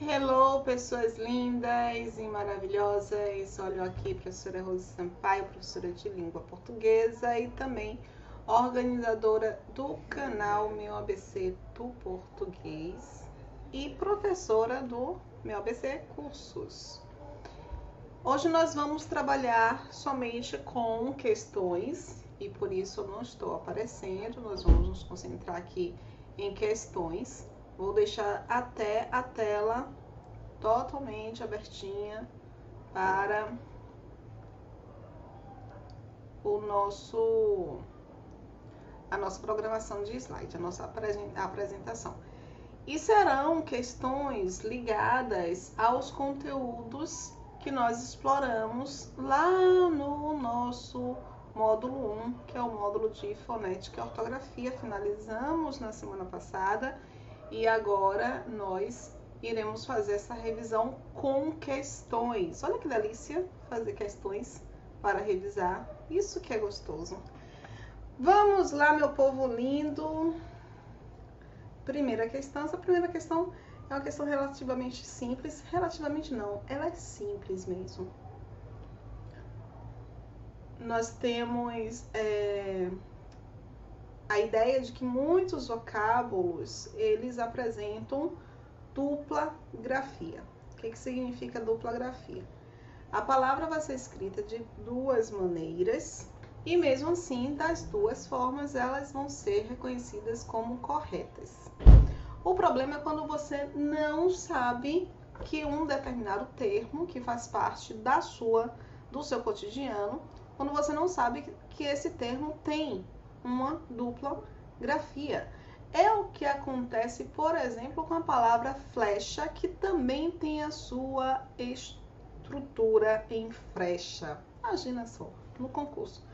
Hello, pessoas lindas e maravilhosas. Olha aqui, professora Rose Sampaio, professora de língua portuguesa e também organizadora do canal Meu ABC do Português e professora do Meu ABC Cursos. Hoje nós vamos trabalhar somente com questões e por isso eu não estou aparecendo. Nós vamos nos concentrar aqui em questões. Vou deixar até a tela totalmente abertinha para a nossa programação de slide, a nossa apresentação. E serão questões ligadas aos conteúdos que nós exploramos lá no nosso módulo 1, que é o módulo de fonética e ortografia. Finalizamos na semana passada e agora nós iremos fazer essa revisão com questões. Olha que delícia fazer questões para revisar. Isso que é gostoso. Vamos lá, meu povo lindo. Primeira questão. Essa primeira questão é uma questão relativamente simples. Relativamente não, ela é simples mesmo. Nós temos a ideia de que muitos vocábulos, eles apresentam dupla grafia. O que significa dupla grafia? A palavra vai ser escrita de duas maneiras e mesmo assim, das duas formas, elas vão ser reconhecidas como corretas. O problema é quando você não sabe que um determinado termo que faz parte do seu cotidiano, quando você não sabe que esse termo tem uma dupla grafia. É o que acontece, por exemplo, com a palavra flecha, que também tem a sua estrutura em flecha. Imagina só, no concurso,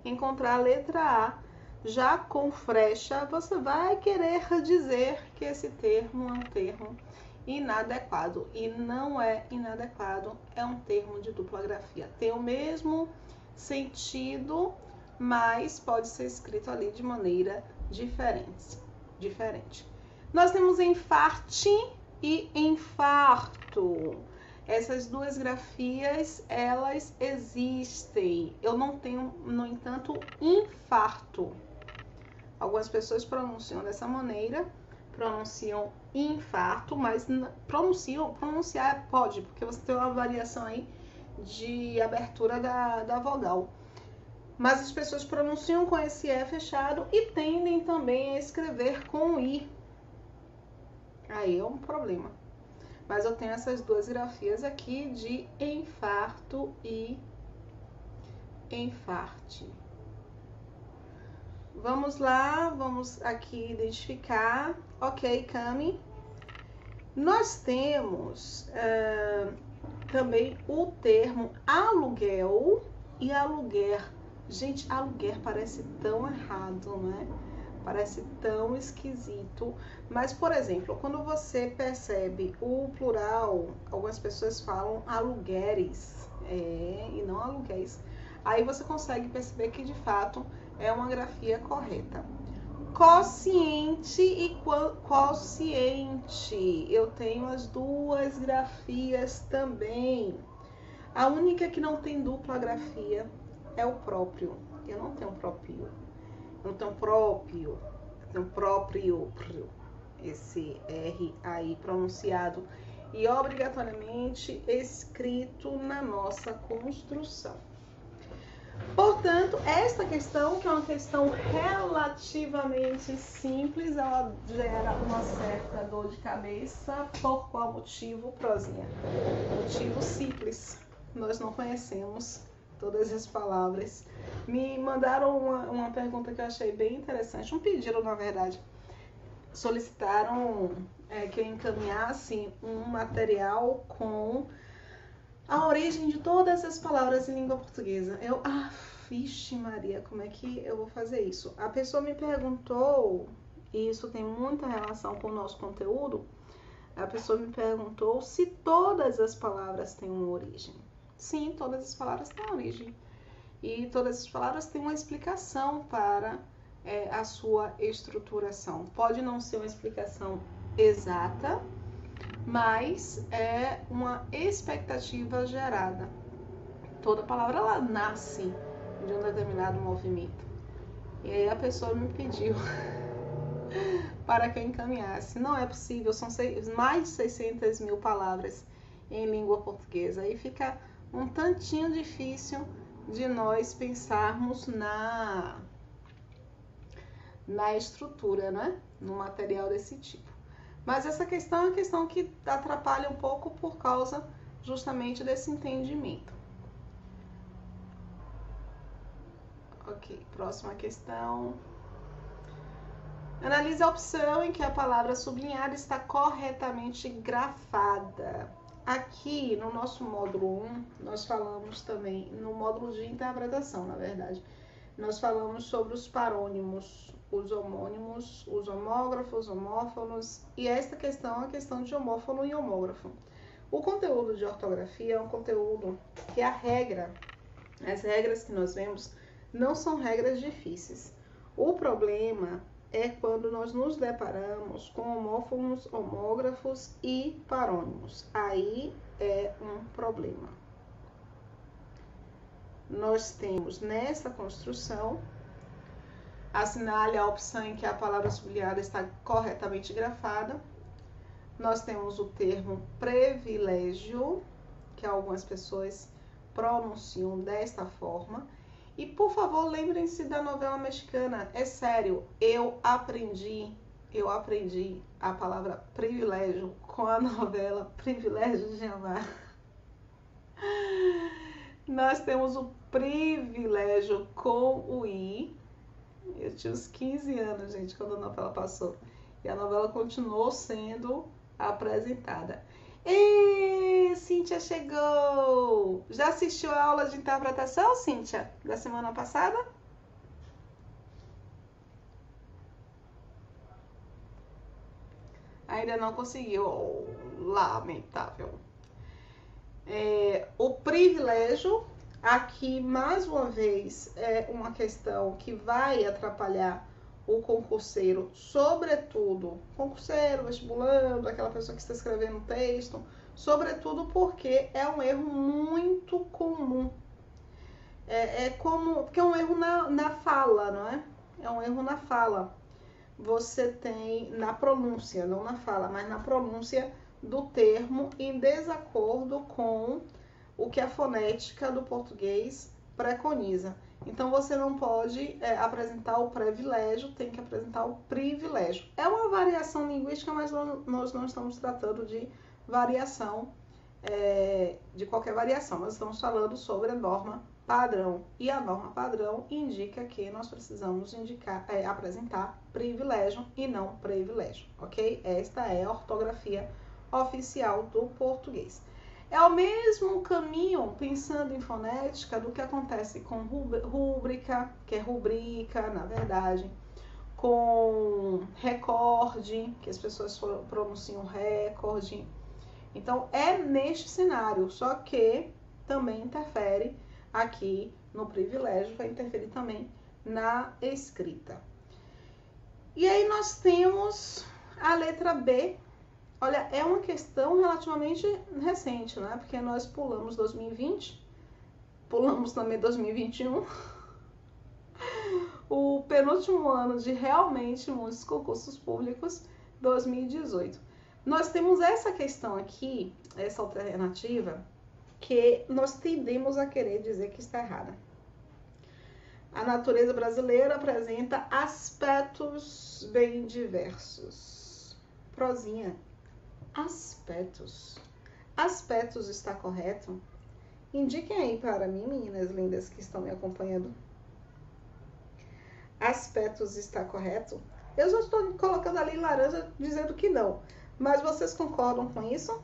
encontrar a letra A já com flecha, você vai querer dizer que esse termo é um termo inadequado. E não é inadequado, é um termo de dupla grafia. Tem o mesmo sentido, mas pode ser escrito ali de maneira diferente. Nós temos enfarte e infarto. Essas duas grafias, elas existem. Eu não tenho, no entanto, infarto. Algumas pessoas pronunciam dessa maneira, pronunciam infarto, mas pronunciar pode, porque você tem uma variação aí de abertura da vogal. Mas as pessoas pronunciam com esse E fechado e tendem também a escrever com I. Aí é um problema. Mas eu tenho essas duas grafias aqui de infarto e enfarte. Vamos lá, vamos aqui identificar. Ok, Cami. Nós temos também o termo aluguel e aluguer. Gente, aluguer parece tão errado, né? Parece tão esquisito. Mas, por exemplo, quando você percebe o plural, algumas pessoas falam alugueres, e não aluguéis. Aí você consegue perceber que, de fato, é uma grafia correta. Quociente e quociente. Eu tenho as duas grafias também. A única que não tem dupla grafia é o próprio. Eu não tenho próprio. Eu tenho próprio. Eu tenho próprio. Esse R aí pronunciado e obrigatoriamente escrito na nossa construção. Portanto, esta questão, que é uma questão relativamente simples, ela gera uma certa dor de cabeça. Por qual motivo, prosinha? Motivo simples. Nós não conhecemos todas as palavras. Me mandaram uma pergunta que eu achei bem interessante, um pedido, na verdade. Solicitaram que eu encaminhasse um material com a origem de todas as palavras em língua portuguesa. Vixe Maria, como é que eu vou fazer isso? A pessoa me perguntou, e isso tem muita relação com o nosso conteúdo, a pessoa me perguntou se todas as palavras têm uma origem. Sim, todas as palavras têm origem. E todas as palavras têm uma explicação para a sua estruturação. Pode não ser uma explicação exata, mas é uma expectativa gerada. Toda palavra ela nasce de um determinado movimento. E aí a pessoa me pediu para que eu encaminhasse. Não é possível, são mais de 600 mil palavras em língua portuguesa. Aí fica um tantinho difícil de nós pensarmos na estrutura, né? No material desse tipo. Mas essa questão é uma questão que atrapalha um pouco por causa justamente desse entendimento. Ok, próxima questão. Analise a opção em que a palavra sublinhada está corretamente grafada. Aqui no nosso módulo 1, nós falamos também, no módulo de interpretação, na verdade, nós falamos sobre os parônimos, os homônimos, os homógrafos, homófonos, e esta questão é a questão de homófono e homógrafo. O conteúdo de ortografia é um conteúdo que a regra, as regras que nós vemos, não são regras difíceis. O problema é quando nós nos deparamos com homófonos, homógrafos e parônimos. Aí é um problema. Nós temos nessa construção, assinale a opção em que a palavra sublinhada está corretamente grafada. Nós temos o termo privilégio, que algumas pessoas pronunciam desta forma. E, por favor, lembrem-se da novela mexicana. É sério, eu aprendi a palavra privilégio com a novela Privilégio de Amar. Nós temos o privilégio com o I. Eu tinha uns 15 anos, gente, quando a novela passou. E a novela continuou sendo apresentada. E Cíntia chegou! Já assistiu a aula de interpretação, Cíntia, da semana passada? Ainda não conseguiu. Oh, lamentável. O privilégio, aqui mais uma vez, é uma questão que vai atrapalhar o concurseiro, sobretudo, concurseiro, vestibulando, aquela pessoa que está escrevendo um texto, sobretudo porque é um erro muito comum. Porque é um erro na fala, não é? É um erro na fala. Você tem na pronúncia, não na fala, mas na pronúncia do termo em desacordo com o que a fonética do português preconiza. Então, você não pode apresentar o privilégio, tem que apresentar o privilégio. É uma variação linguística, mas nós não estamos tratando de variação, de qualquer variação. Nós estamos falando sobre a norma padrão. E a norma padrão indica que nós precisamos apresentar privilégio e não privilégio, ok? Esta é a ortografia oficial do português. É o mesmo caminho, pensando em fonética, do que acontece com rúbrica, que é rubrica, na verdade, com recorde, que as pessoas pronunciam recorde. Então, é neste cenário, só que também interfere aqui no privilégio, vai interferir também na escrita. E aí nós temos a letra B. Olha, é uma questão relativamente recente, né? Porque nós pulamos 2020, pulamos também 2021, o penúltimo ano de realmente muitos concursos públicos, 2018. Nós temos essa questão aqui, essa alternativa, que nós tendemos a querer dizer que está errada. A natureza brasileira apresenta aspectos bem diversos. Prosinha. Aspectos. Aspectos está correto? Indiquem aí para mim, meninas lindas que estão me acompanhando. Aspectos está correto? Eu já estou colocando ali laranja dizendo que não. Mas vocês concordam com isso?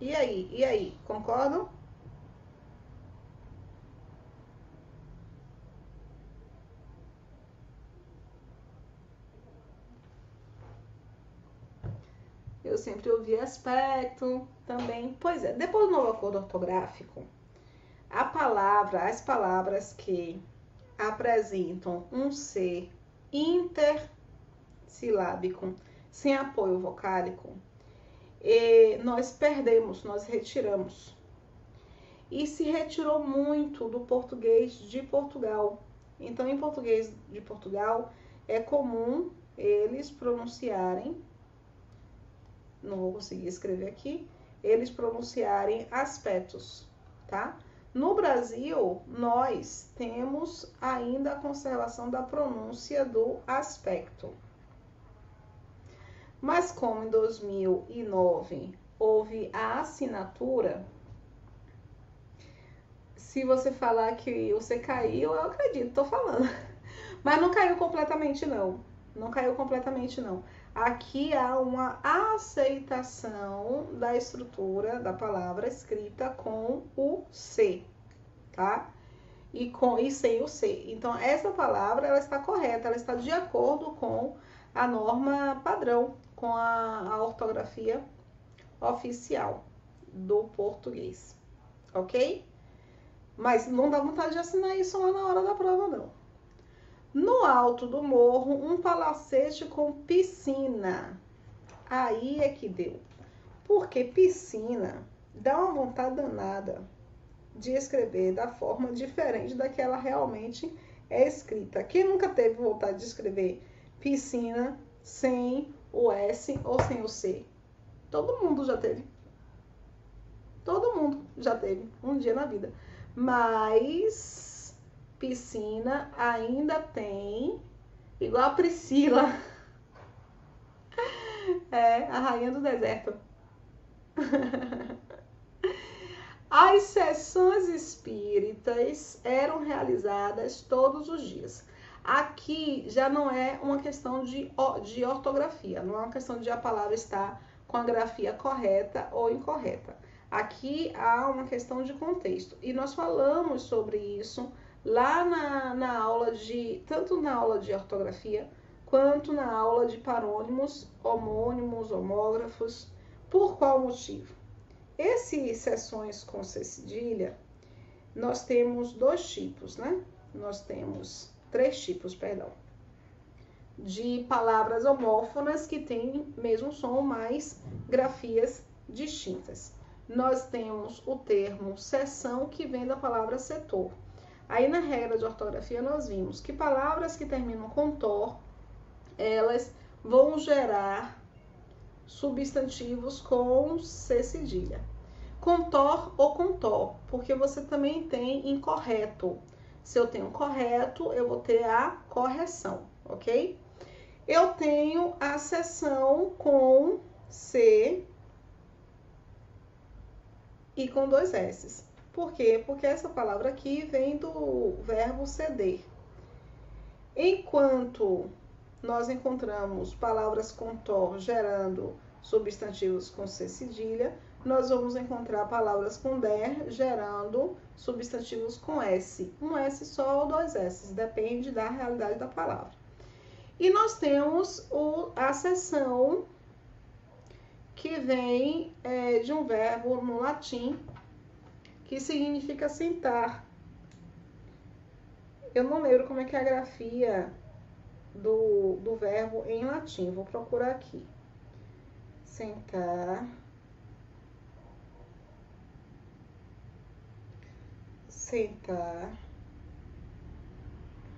E aí? Concordam? Eu sempre ouvi aspecto também. Pois é, depois do novo acordo ortográfico, as palavras que apresentam um C intersilábico sem apoio vocálico, nós perdemos, nós retiramos. E se retirou muito do português de Portugal. Então, em português de Portugal, é comum eles pronunciarem, não vou conseguir escrever aqui, eles pronunciarem aspectos, tá? No Brasil, nós temos ainda a conservação da pronúncia do aspecto. Mas como em 2009 houve a assinatura, se você falar que você caiu, eu acredito, tô falando. Mas não caiu completamente, não. Não caiu completamente, não. Aqui há uma aceitação da estrutura da palavra escrita com o C, tá? E sem o C. Então, essa palavra, ela está correta, ela está de acordo com a norma padrão, com a ortografia oficial do português, ok? Mas não dá vontade de assinar isso lá na hora da prova, não. No alto do morro, um palacete com piscina. Aí é que deu. Porque piscina dá uma vontade danada de escrever da forma diferente da que ela realmente é escrita. Quem nunca teve vontade de escrever piscina sem o S ou sem o C? Todo mundo já teve. Todo mundo já teve um dia na vida. Mas piscina ainda tem, igual a Priscila, a rainha do deserto. As sessões espíritas eram realizadas todos os dias. Aqui já não é uma questão de ortografia, não é uma questão de a palavra estar com a grafia correta ou incorreta. Aqui há uma questão de contexto. E nós falamos sobre isso lá na aula tanto na aula de ortografia, quanto na aula de parônimos, homônimos, homógrafos. Por qual motivo? Essas sessões com C cedilha, nós temos dois tipos, né? Nós temos três tipos, perdão, de palavras homófonas que têm mesmo som, mas grafias distintas. Nós temos o termo seção, que vem da palavra setor. Aí na regra de ortografia nós vimos que palavras que terminam com tor, elas vão gerar substantivos com C cedilha. Com tor ou com tor, porque você também tem incorreto. Se eu tenho correto, eu vou ter a correção, ok? Eu tenho a seção com C e com dois S. Por quê? Porque essa palavra aqui vem do verbo ceder. Enquanto nós encontramos palavras com tor gerando substantivos com C cedilha, nós vamos encontrar palavras com der gerando substantivos com S. Um S só ou dois S, depende da realidade da palavra. E nós temos a seção que vem de um verbo no latim que significa sentar. Eu não lembro como é que é a grafia do verbo em latim, vou procurar aqui. Sentar. Sentar.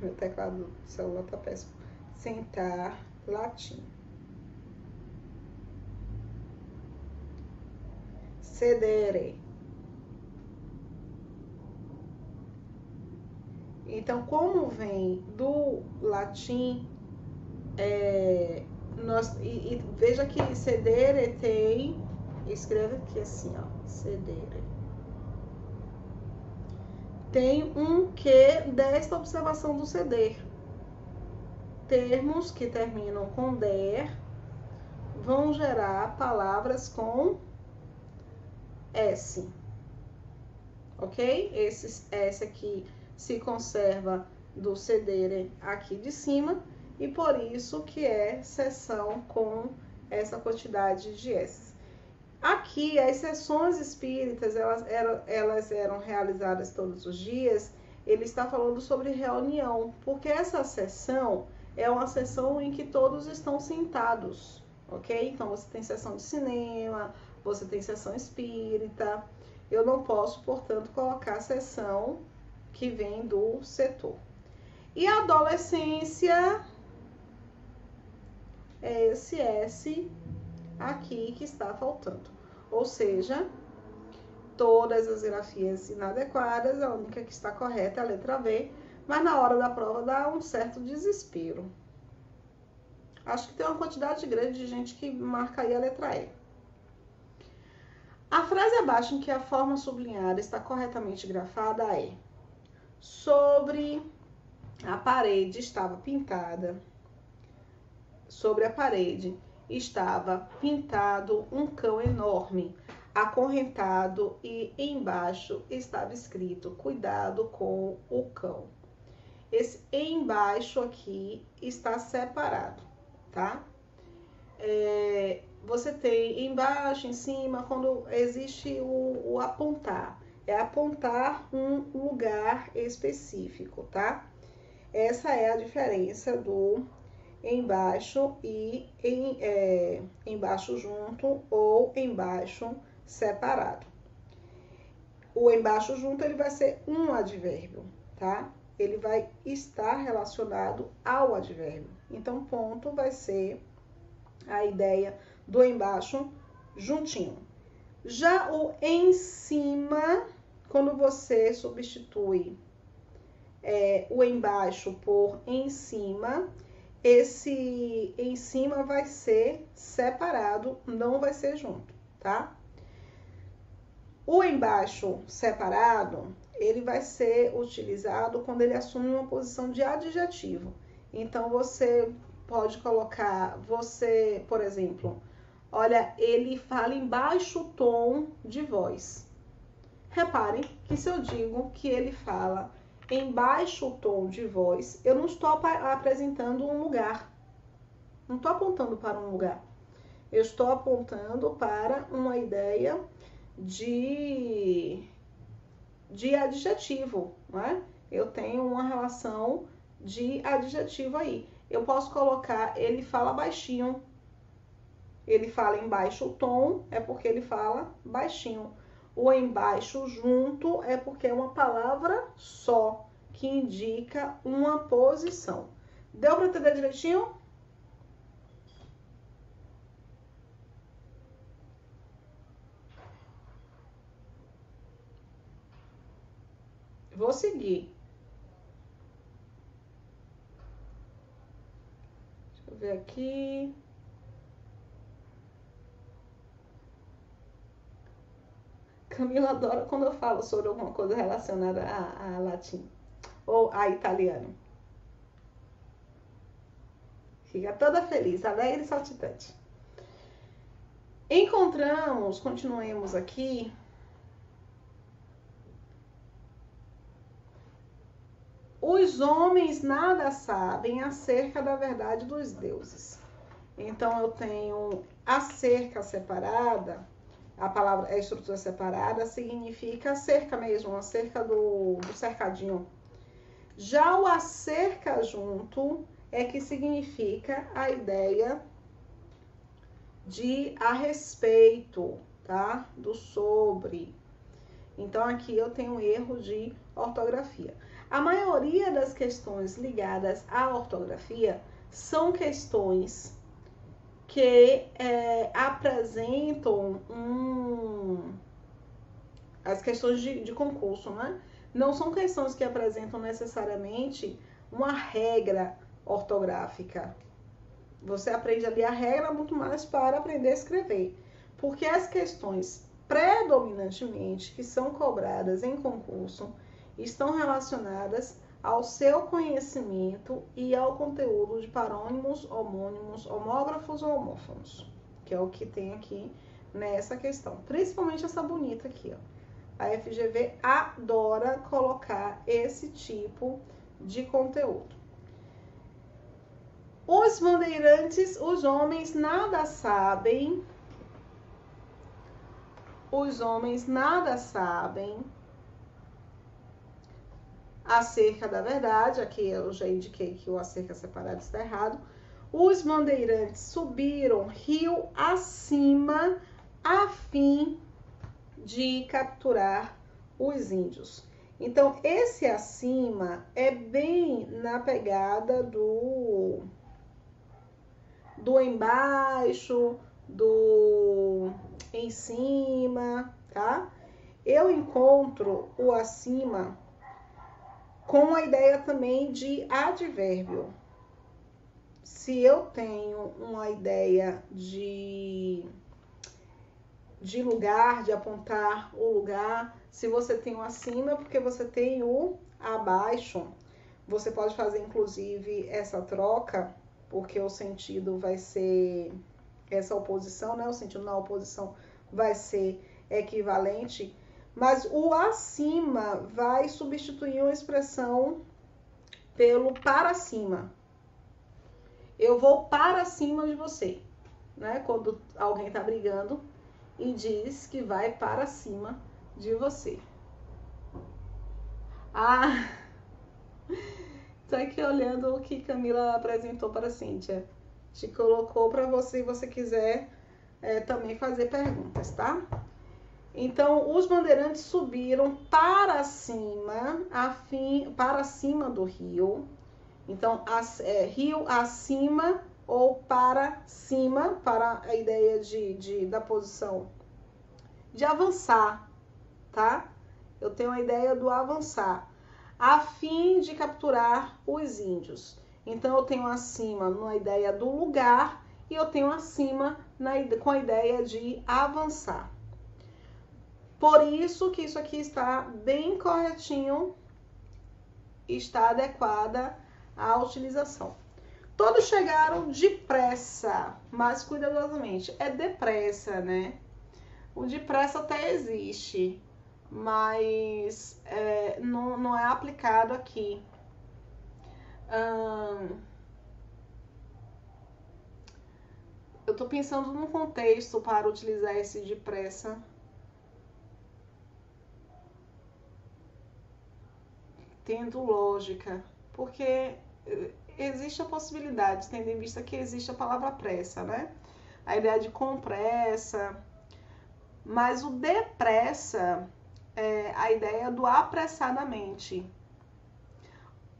Meu teclado do celular tá péssimo. Sentar, latim. Sedere. Então, como vem do latim, veja que sedere tem, escreve aqui assim, ó, sedere. Tem um que desta observação do ceder. Termos que terminam com der vão gerar palavras com S, ok? Esse S aqui se conserva do cedere aqui de cima e por isso que é seção com essa quantidade de S. Aqui, as sessões espíritas, elas eram realizadas todos os dias. Ele está falando sobre reunião, porque essa sessão é uma sessão em que todos estão sentados, ok? Então, você tem sessão de cinema, você tem sessão espírita. Eu não posso, portanto, colocar sessão que vem do setor. E a adolescência é esse S aqui que está faltando. Ou seja, todas as grafias inadequadas, a única que está correta é a letra V, mas na hora da prova dá um certo desespero. Acho que tem uma quantidade grande de gente que marca aí a letra E. A frase abaixo em que a forma sublinhada está corretamente grafada é: sobre a parede estava pintada. Sobre a parede estava pintado um cão enorme, acorrentado, e embaixo estava escrito: cuidado com o cão. Esse embaixo aqui está separado, tá? Você tem embaixo, em cima, quando existe o apontar. É apontar um lugar específico, tá? Essa é a diferença do embaixo e embaixo junto ou embaixo separado. O embaixo junto ele vai ser um advérbio, tá? Ele vai estar relacionado ao advérbio. Então, ponto vai ser a ideia do embaixo juntinho. Já o em cima, quando você substitui o embaixo por em cima, esse em cima vai ser separado, não vai ser junto, tá? O embaixo separado, ele vai ser utilizado quando ele assume uma posição de adjetivo. Então, você pode colocar, você, por exemplo, olha, ele fala em baixo tom de voz. Reparem que se eu digo que ele fala em baixo tom de voz, eu não estou apresentando um lugar. Não estou apontando para um lugar. Eu estou apontando para uma ideia de adjetivo, não é? Eu tenho uma relação de adjetivo aí. Eu posso colocar, ele fala baixinho. Ele fala em baixo tom, é porque ele fala baixinho. O embaixo junto é porque é uma palavra só, que indica uma posição. Deu para entender direitinho? Vou seguir. Deixa eu ver aqui. Camila adora quando eu falo sobre alguma coisa relacionada a latim ou a italiano. Fica toda feliz, alegre e saltitante. Encontramos, continuemos aqui. Os homens nada sabem acerca da verdade dos deuses. Então, eu tenho acerca separada. A palavra, a estrutura separada significa cerca mesmo, a cerca do cercadinho. Já o acerca junto é que significa a ideia de a respeito, tá? Do sobre. Então, aqui eu tenho um erro de ortografia. A maioria das questões ligadas à ortografia são questões que apresentam as questões de concurso, né? Não são questões que apresentam necessariamente uma regra ortográfica. Você aprende ali a regra muito mais para aprender a escrever. Porque as questões predominantemente que são cobradas em concurso estão relacionadas ao seu conhecimento e ao conteúdo de parônimos, homônimos, homógrafos ou homófonos, que é o que tem aqui nessa questão. Principalmente essa bonita aqui, ó. A FGV adora colocar esse tipo de conteúdo. Os bandeirantes, os homens nada sabem os homens nada sabem acerca da verdade. Aqui eu já indiquei que o acerca separado está errado. Os bandeirantes subiram rio acima a fim de capturar os índios. Então, esse acima é bem na pegada do embaixo, do em cima, tá? Eu encontro o acima com a ideia também de advérbio. Se eu tenho uma ideia de lugar, de apontar o lugar, se você tem o acima, é porque você tem o abaixo. Você pode fazer, inclusive, essa troca, porque o sentido vai ser essa oposição, né? O sentido na oposição vai ser equivalente, mas o acima vai substituir uma expressão pelo para cima. Eu vou para cima de você, né? Quando alguém tá brigando e diz que vai para cima de você. Ah, tô aqui olhando o que Camila apresentou para a Cíntia. Te colocou para você, se você quiser também fazer perguntas, tá? Então, os bandeirantes subiram para cima, para cima do rio. Então, rio acima ou para cima, para a ideia da posição de avançar, tá? Eu tenho a ideia do avançar, a fim de capturar os índios. Então, eu tenho acima na ideia do lugar e eu tenho acima com a ideia de avançar. Por isso que isso aqui está bem corretinho, está adequada à utilização. Todos chegaram depressa, mas cuidadosamente. É depressa, né? O depressa até existe, mas não é aplicado aqui. Eu estou pensando num contexto para utilizar esse depressa. Tendo lógica, porque existe a possibilidade, tendo em vista que existe a palavra pressa, né? A ideia de com pressa, mas o depressa é a ideia do apressadamente.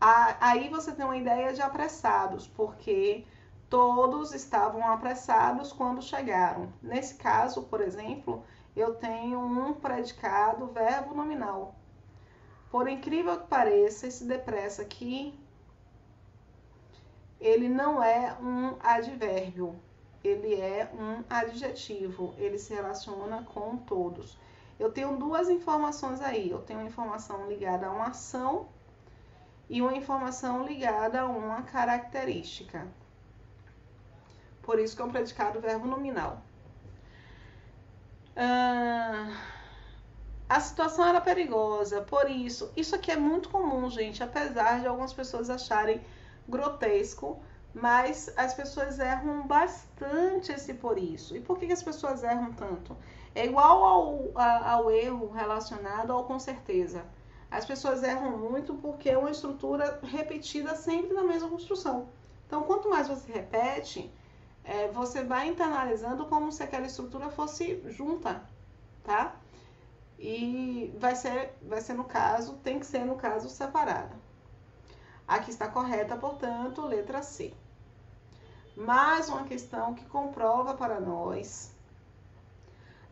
Aí você tem uma ideia de apressados, porque todos estavam apressados quando chegaram. Nesse caso, por exemplo, eu tenho um predicado verbo nominal. Por incrível que pareça, esse depressa aqui, ele não é um advérbio, ele é um adjetivo, ele se relaciona com todos. Eu tenho duas informações aí, eu tenho uma informação ligada a uma ação e uma informação ligada a uma característica. Por isso que é um predicado verbo nominal. A situação era perigosa, por isso aqui é muito comum, gente, apesar de algumas pessoas acharem grotesco, mas as pessoas erram bastante esse por isso. E por que as pessoas erram tanto? É igual ao erro relacionado ao com certeza. As pessoas erram muito porque é uma estrutura repetida sempre na mesma construção. Então, quanto mais você repete, você vai internalizando como se aquela estrutura fosse junta, tá? E vai ser no caso, tem que ser no caso separada. Aqui está correta, portanto, letra C. Mais uma questão que comprova para nós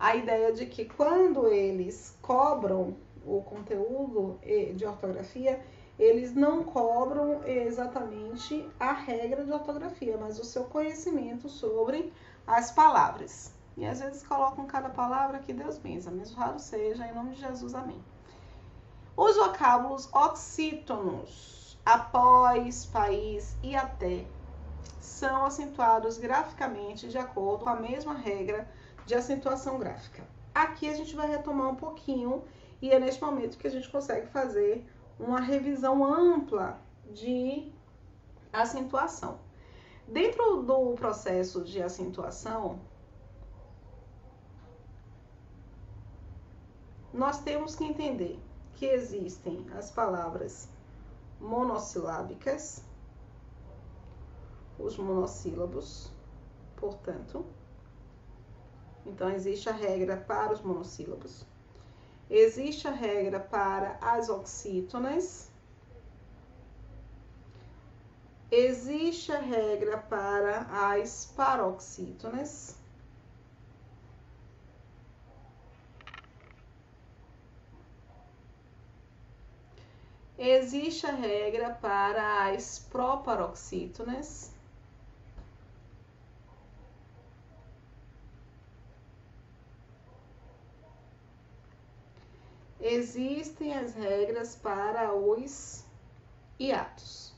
a ideia de que quando eles cobram o conteúdo de ortografia, eles não cobram exatamente a regra de ortografia, mas o seu conhecimento sobre as palavras. E às vezes colocam cada palavra que Deus benza, mesmo raro seja, em nome de Jesus, amém. Os vocábulos oxítonos, após, país e até, são acentuados graficamente de acordo com a mesma regra de acentuação gráfica. Aqui a gente vai retomar um pouquinho e é neste momento que a gente consegue fazer uma revisão ampla de acentuação. Dentro do processo de acentuação, nós temos que entender que existem as palavras monossilábicas, os monossílabos, portanto. Então, existe a regra para os monossílabos. Existe a regra para as oxítonas. Existe a regra para as paroxítonas. Existe a regra para as proparoxítonas. Existem as regras para os hiatos.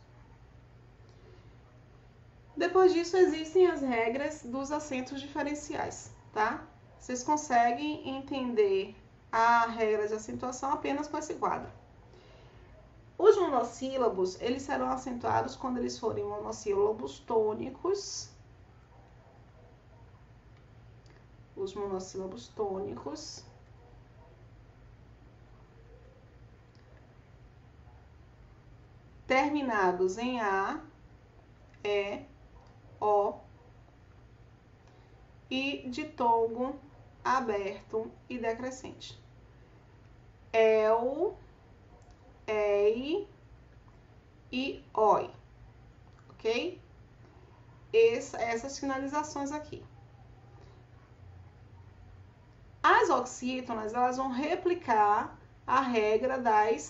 Depois disso, existem as regras dos acentos diferenciais, tá? Vocês conseguem entender a regra de acentuação apenas com esse quadro. Os monossílabos, eles serão acentuados quando eles forem monossílabos tônicos. Os monossílabos tônicos. Terminados em A, E, O e ditongo aberto e decrescente. El, Ei e Oi, ok? Essas finalizações aqui. As oxítonas, elas vão replicar a regra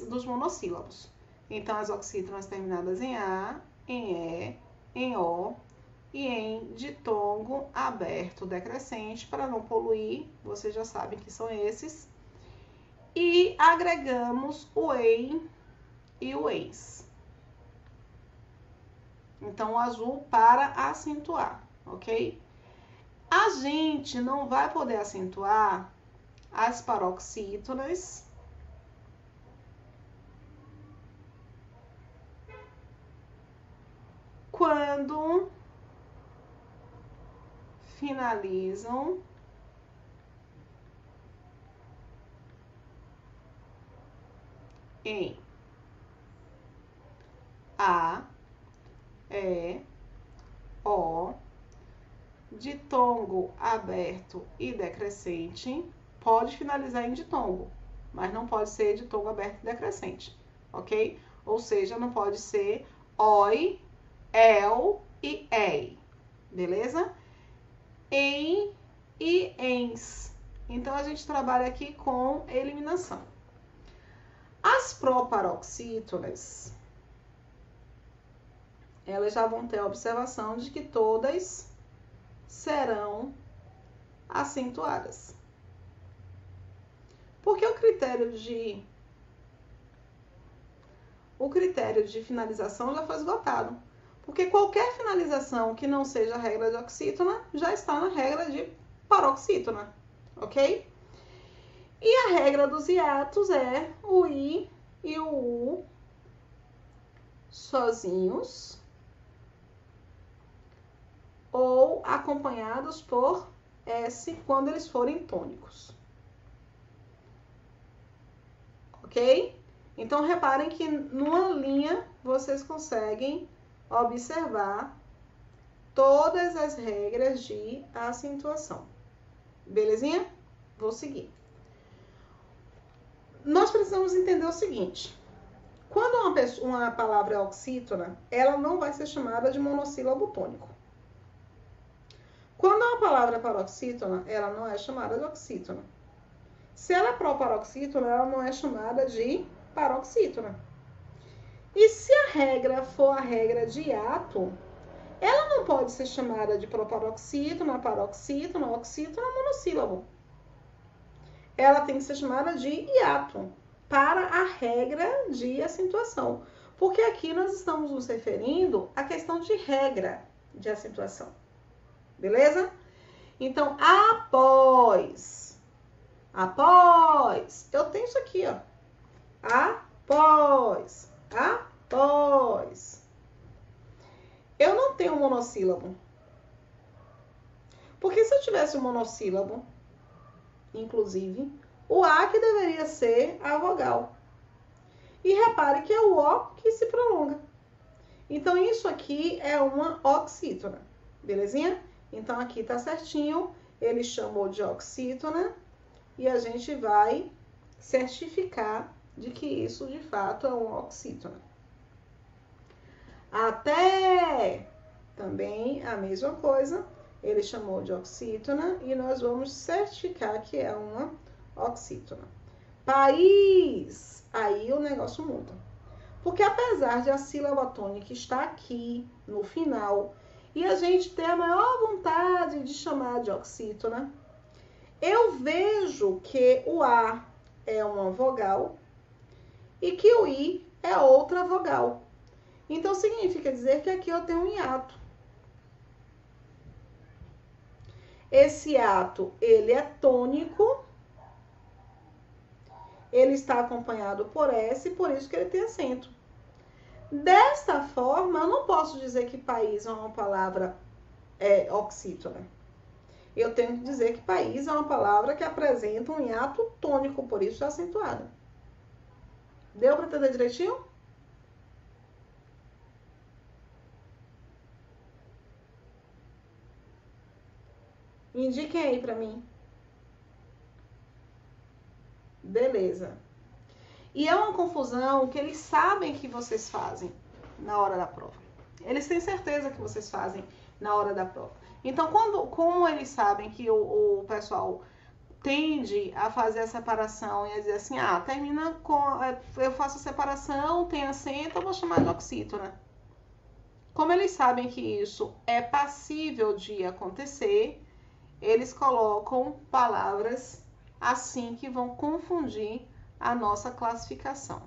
dos monossílabos. Então, as oxítonas terminadas em A, em E, em O e em ditongo aberto decrescente, para não poluir, vocês já sabem que são esses. E agregamos o ei e o eis. Então, o azul para acentuar, ok? A gente não vai poder acentuar as paroxítonas quando finalizam em A, E, O, ditongo aberto e decrescente. Pode finalizar em ditongo, mas não pode ser ditongo aberto e decrescente, ok? Ou seja, não pode ser oi, el e ei, beleza? Em e ens. Então, a gente trabalha aqui com eliminação. As proparoxítonas, elas já vão ter a observação de que todas serão acentuadas. Porque o critério de finalização já foi esgotado. Porque qualquer finalização que não seja a regra de oxítona já está na regra de paroxítona, ok? E a regra dos hiatos é o I e o U sozinhos ou acompanhados por S quando eles forem tônicos. Ok? Então, reparem que numa linha vocês conseguem observar todas as regras de acentuação. Belezinha? Vou seguir. Nós precisamos entender o seguinte. Quando uma palavra é oxítona, ela não vai ser chamada de monossílabo tônico. Quando uma palavra é paroxítona, ela não é chamada de oxítona. Se ela é proparoxítona, ela não é chamada de paroxítona. E se a regra for a regra de hiato, ela não pode ser chamada de proparoxítona, paroxítona, oxítona, monossílabo. Ela tem que ser chamada de hiato para a regra de acentuação. Porque aqui nós estamos nos referindo à questão de regra de acentuação. Beleza? Então, após, eu tenho isso aqui, ó. Após. Eu não tenho um monossílabo. Porque se eu tivesse um monossílabo, inclusive, O A que deveria ser a vogal. E repare que é o O que se prolonga. Então, isso aqui é uma oxítona, belezinha? Então, aqui tá certinho, ele chamou de oxítona e a gente vai certificar de que isso, de fato, é uma oxítona. Até, também a mesma coisa, ele chamou de oxítona e nós vamos certificar que é uma oxítona. País, aí o negócio muda. Porque apesar de a sílaba tônica estar aqui no final e a gente ter a maior vontade de chamar de oxítona, eu vejo que o A é uma vogal e que o I é outra vogal. Então significa dizer que aqui eu tenho um hiato. Esse hiato, ele é tônico, ele está acompanhado por S, por isso que ele tem acento. Desta forma, eu não posso dizer que país é uma palavra oxítona. Eu tenho que dizer que país é uma palavra que apresenta um hiato tônico, por isso é acentuada. Deu para entender direitinho? Indiquem aí para mim. Beleza. E é uma confusão que eles sabem que vocês fazem na hora da prova. Eles têm certeza que vocês fazem na hora da prova. Então, como eles sabem que o pessoal tende a fazer a separação e a dizer assim, termina com, eu faço a separação, tem acento, eu vou chamar de oxítona. Como eles sabem que isso é passível de acontecer, eles colocam palavras assim que vão confundir a nossa classificação.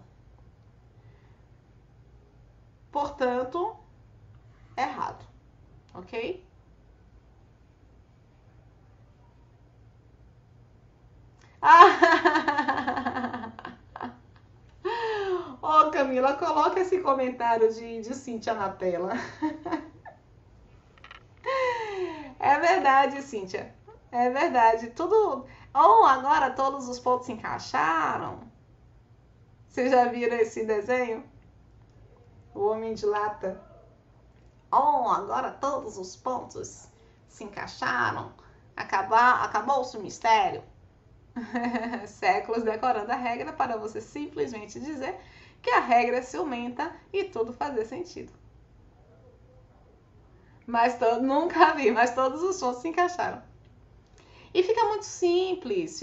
Portanto, errado, ok? Ô, Camila, coloca esse comentário de Cíntia na tela. É verdade, Cíntia. É verdade. Tudo. Agora todos os pontos se encaixaram. Vocês já viram esse desenho? O Homem de Lata. Agora todos os pontos se encaixaram. Acabou-se o mistério. Séculos decorando a regra para você simplesmente dizer que a regra se aumenta e tudo fazer sentido. Nunca vi, mas todos os pontos se encaixaram. E fica muito simples,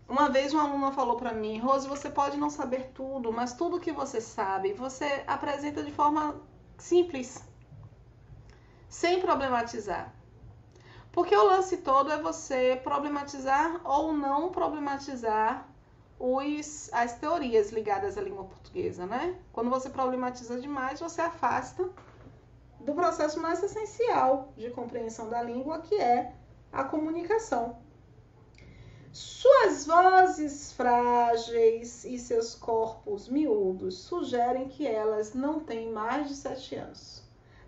Uma vez uma aluna falou para mim, Rose, você pode não saber tudo, mas tudo que você sabe, você apresenta de forma simples, sem problematizar. Porque o lance todo é você problematizar ou não problematizar as teorias ligadas à língua portuguesa, né? Quando você problematiza demais, você afasta do processo mais essencial de compreensão da língua, que é a comunicação. Suas vozes frágeis e seus corpos miúdos sugerem que elas não têm mais de 7 anos,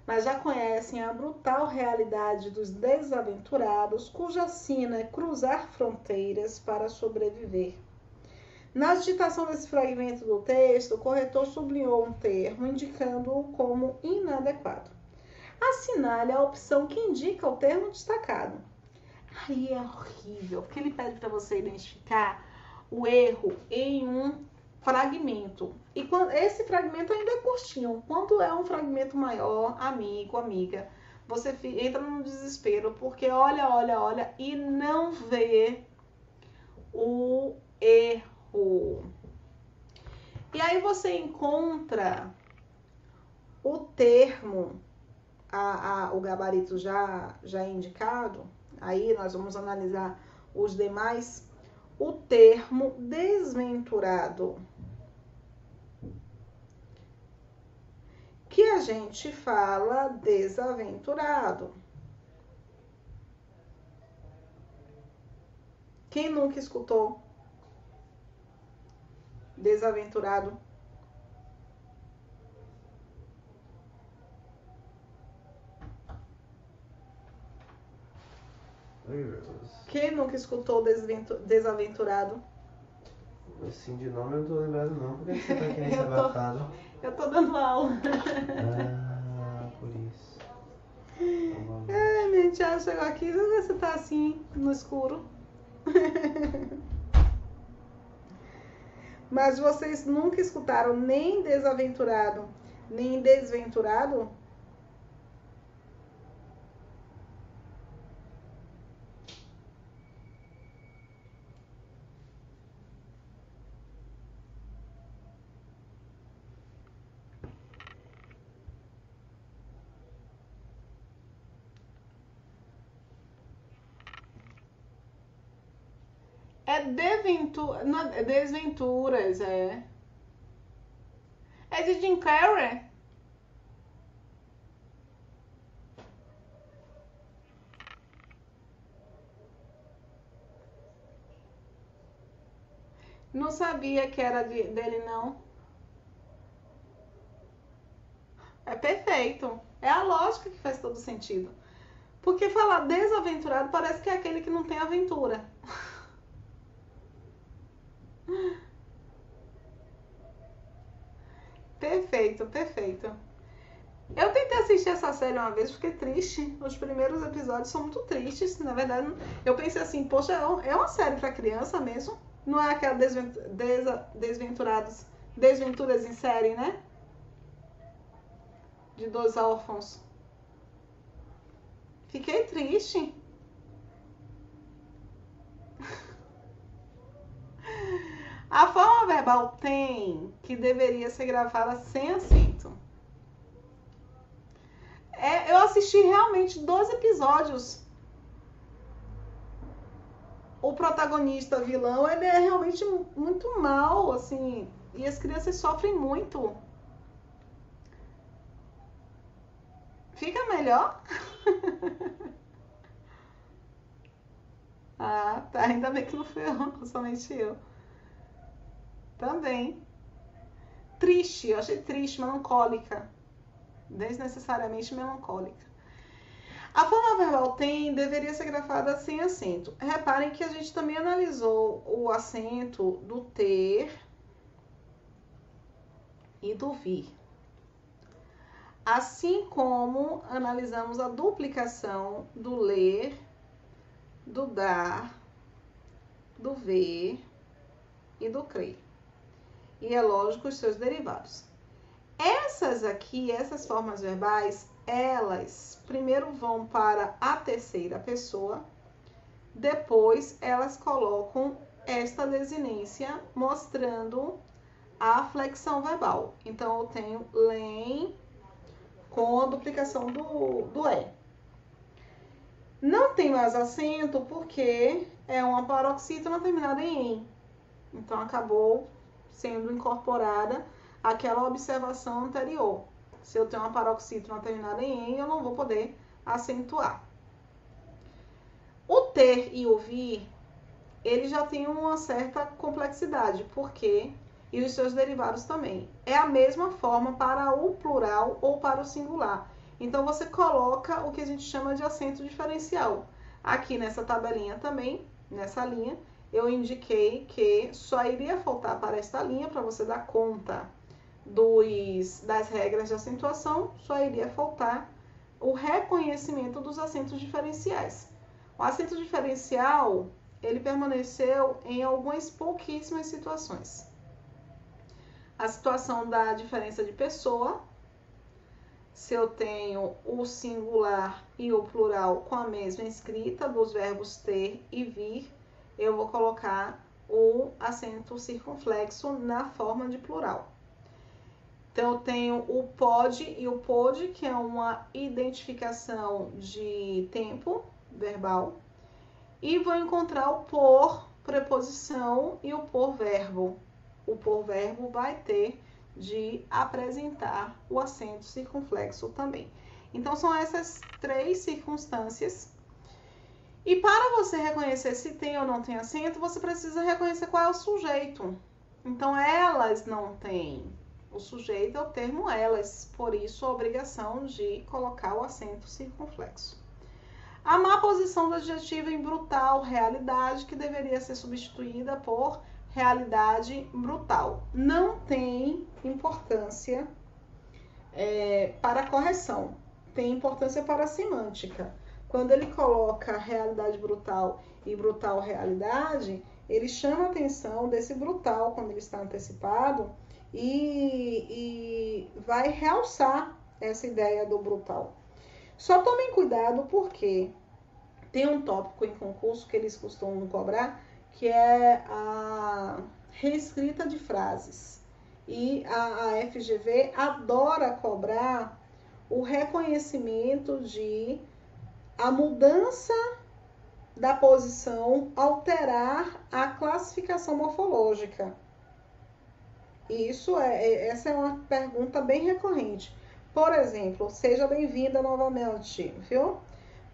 mas já conhecem a brutal realidade dos desaventurados cuja sina é cruzar fronteiras para sobreviver. Na digitação desse fragmento do texto, o corretor sublinhou um termo indicando-o como inadequado. Assinale a opção que indica o termo destacado. Aí é horrível, porque ele pede para você identificar o erro em um fragmento. E quando esse fragmento ainda é curtinho. Quando é um fragmento maior, amigo, amiga, você entra num desespero, porque olha e não vê o erro. E aí você encontra o termo, o gabarito já indicado. Aí nós vamos analisar os demais. O termo desventurado, que a gente fala desaventurado. Quem nunca escutou desaventurado? Oi, Rose. Quem nunca escutou Desaventurado? Assim, de nome eu não tô lembrado não. Por que você tá querendo ser abafado? Eu tô dando aula. Ah, por isso. É, minha tia chegou aqui, você tá assim, no escuro. Mas vocês nunca escutaram nem Desaventurado, nem Desventurado? É Desventuras, é. É de Jim Carrey? Não sabia que era dele, não. É perfeito. É a lógica que faz todo sentido. Porque falar desaventurado parece que é aquele que não tem aventura. Perfeito, perfeito. Eu tentei assistir essa série uma vez, fiquei triste. Os primeiros episódios são muito tristes. Na verdade, eu pensei assim, poxa, é uma série pra criança mesmo. Não é aquela Desventuras em série, né? De dois órfãos. Fiquei triste. A forma verbal tem que deveria ser gravada sem acento. Eu assisti realmente 2 episódios. O protagonista vilão, ele é realmente muito mal, assim, e as crianças sofrem muito. Fica melhor? Ah, tá. Ainda bem que não fui eu, somente eu. Também. Triste, eu achei triste, melancólica. Desnecessariamente melancólica. A forma verbal deveria ser gravada sem acento. Reparem que a gente também analisou o acento do ter e do vir. Assim como analisamos a duplicação do ler, do dar, do ver e do crer. E é lógico os seus derivados. Essas formas verbais, elas primeiro vão para a terceira pessoa, depois elas colocam esta desinência mostrando a flexão verbal. Então eu tenho lem com a duplicação do E. Não tem mais acento porque é uma paroxítona terminada em "em". Então acabou sendo incorporada aquela observação anterior. Se eu tenho uma paroxítona terminada em "em", eu não vou poder acentuar. O ter e o vir, ele já tem uma certa complexidade, porque e os seus derivados também. É a mesma forma para o plural ou para o singular. Então você coloca o que a gente chama de acento diferencial. Aqui nessa tabelinha também, nessa linha, eu indiquei que só iria faltar para esta linha, para você dar conta das regras de acentuação, só iria faltar o reconhecimento dos acentos diferenciais. O acento diferencial, ele permaneceu em algumas pouquíssimas situações. A situação da diferença de pessoa, se eu tenho o singular e o plural com a mesma escrita dos verbos ter e vir, eu vou colocar o acento circunflexo na forma de plural. Então, eu tenho o pode e o pôde, que é uma identificação de tempo verbal, e vou encontrar o por preposição e o por verbo. O por verbo vai ter de apresentar o acento circunflexo também. Então, são essas 3 circunstâncias. E para você reconhecer se tem ou não tem acento, você precisa reconhecer qual é o sujeito. Então, elas não têm. O sujeito é o termo elas, por isso a obrigação de colocar o acento circunflexo. A má posição do adjetivo em brutal, realidade, que deveria ser substituída por realidade brutal. Não tem importância para a correção, tem importância para a semântica. Quando ele coloca realidade brutal e brutal realidade, ele chama a atenção desse brutal quando ele está antecipado e vai realçar essa ideia do brutal. Só tomem cuidado porque tem um tópico em concurso que eles costumam cobrar, que é a reescrita de frases. E a FGV adora cobrar o reconhecimento de a mudança da posição alterar a classificação morfológica. Essa é uma pergunta bem recorrente. Por exemplo, seja bem-vinda novamente, viu?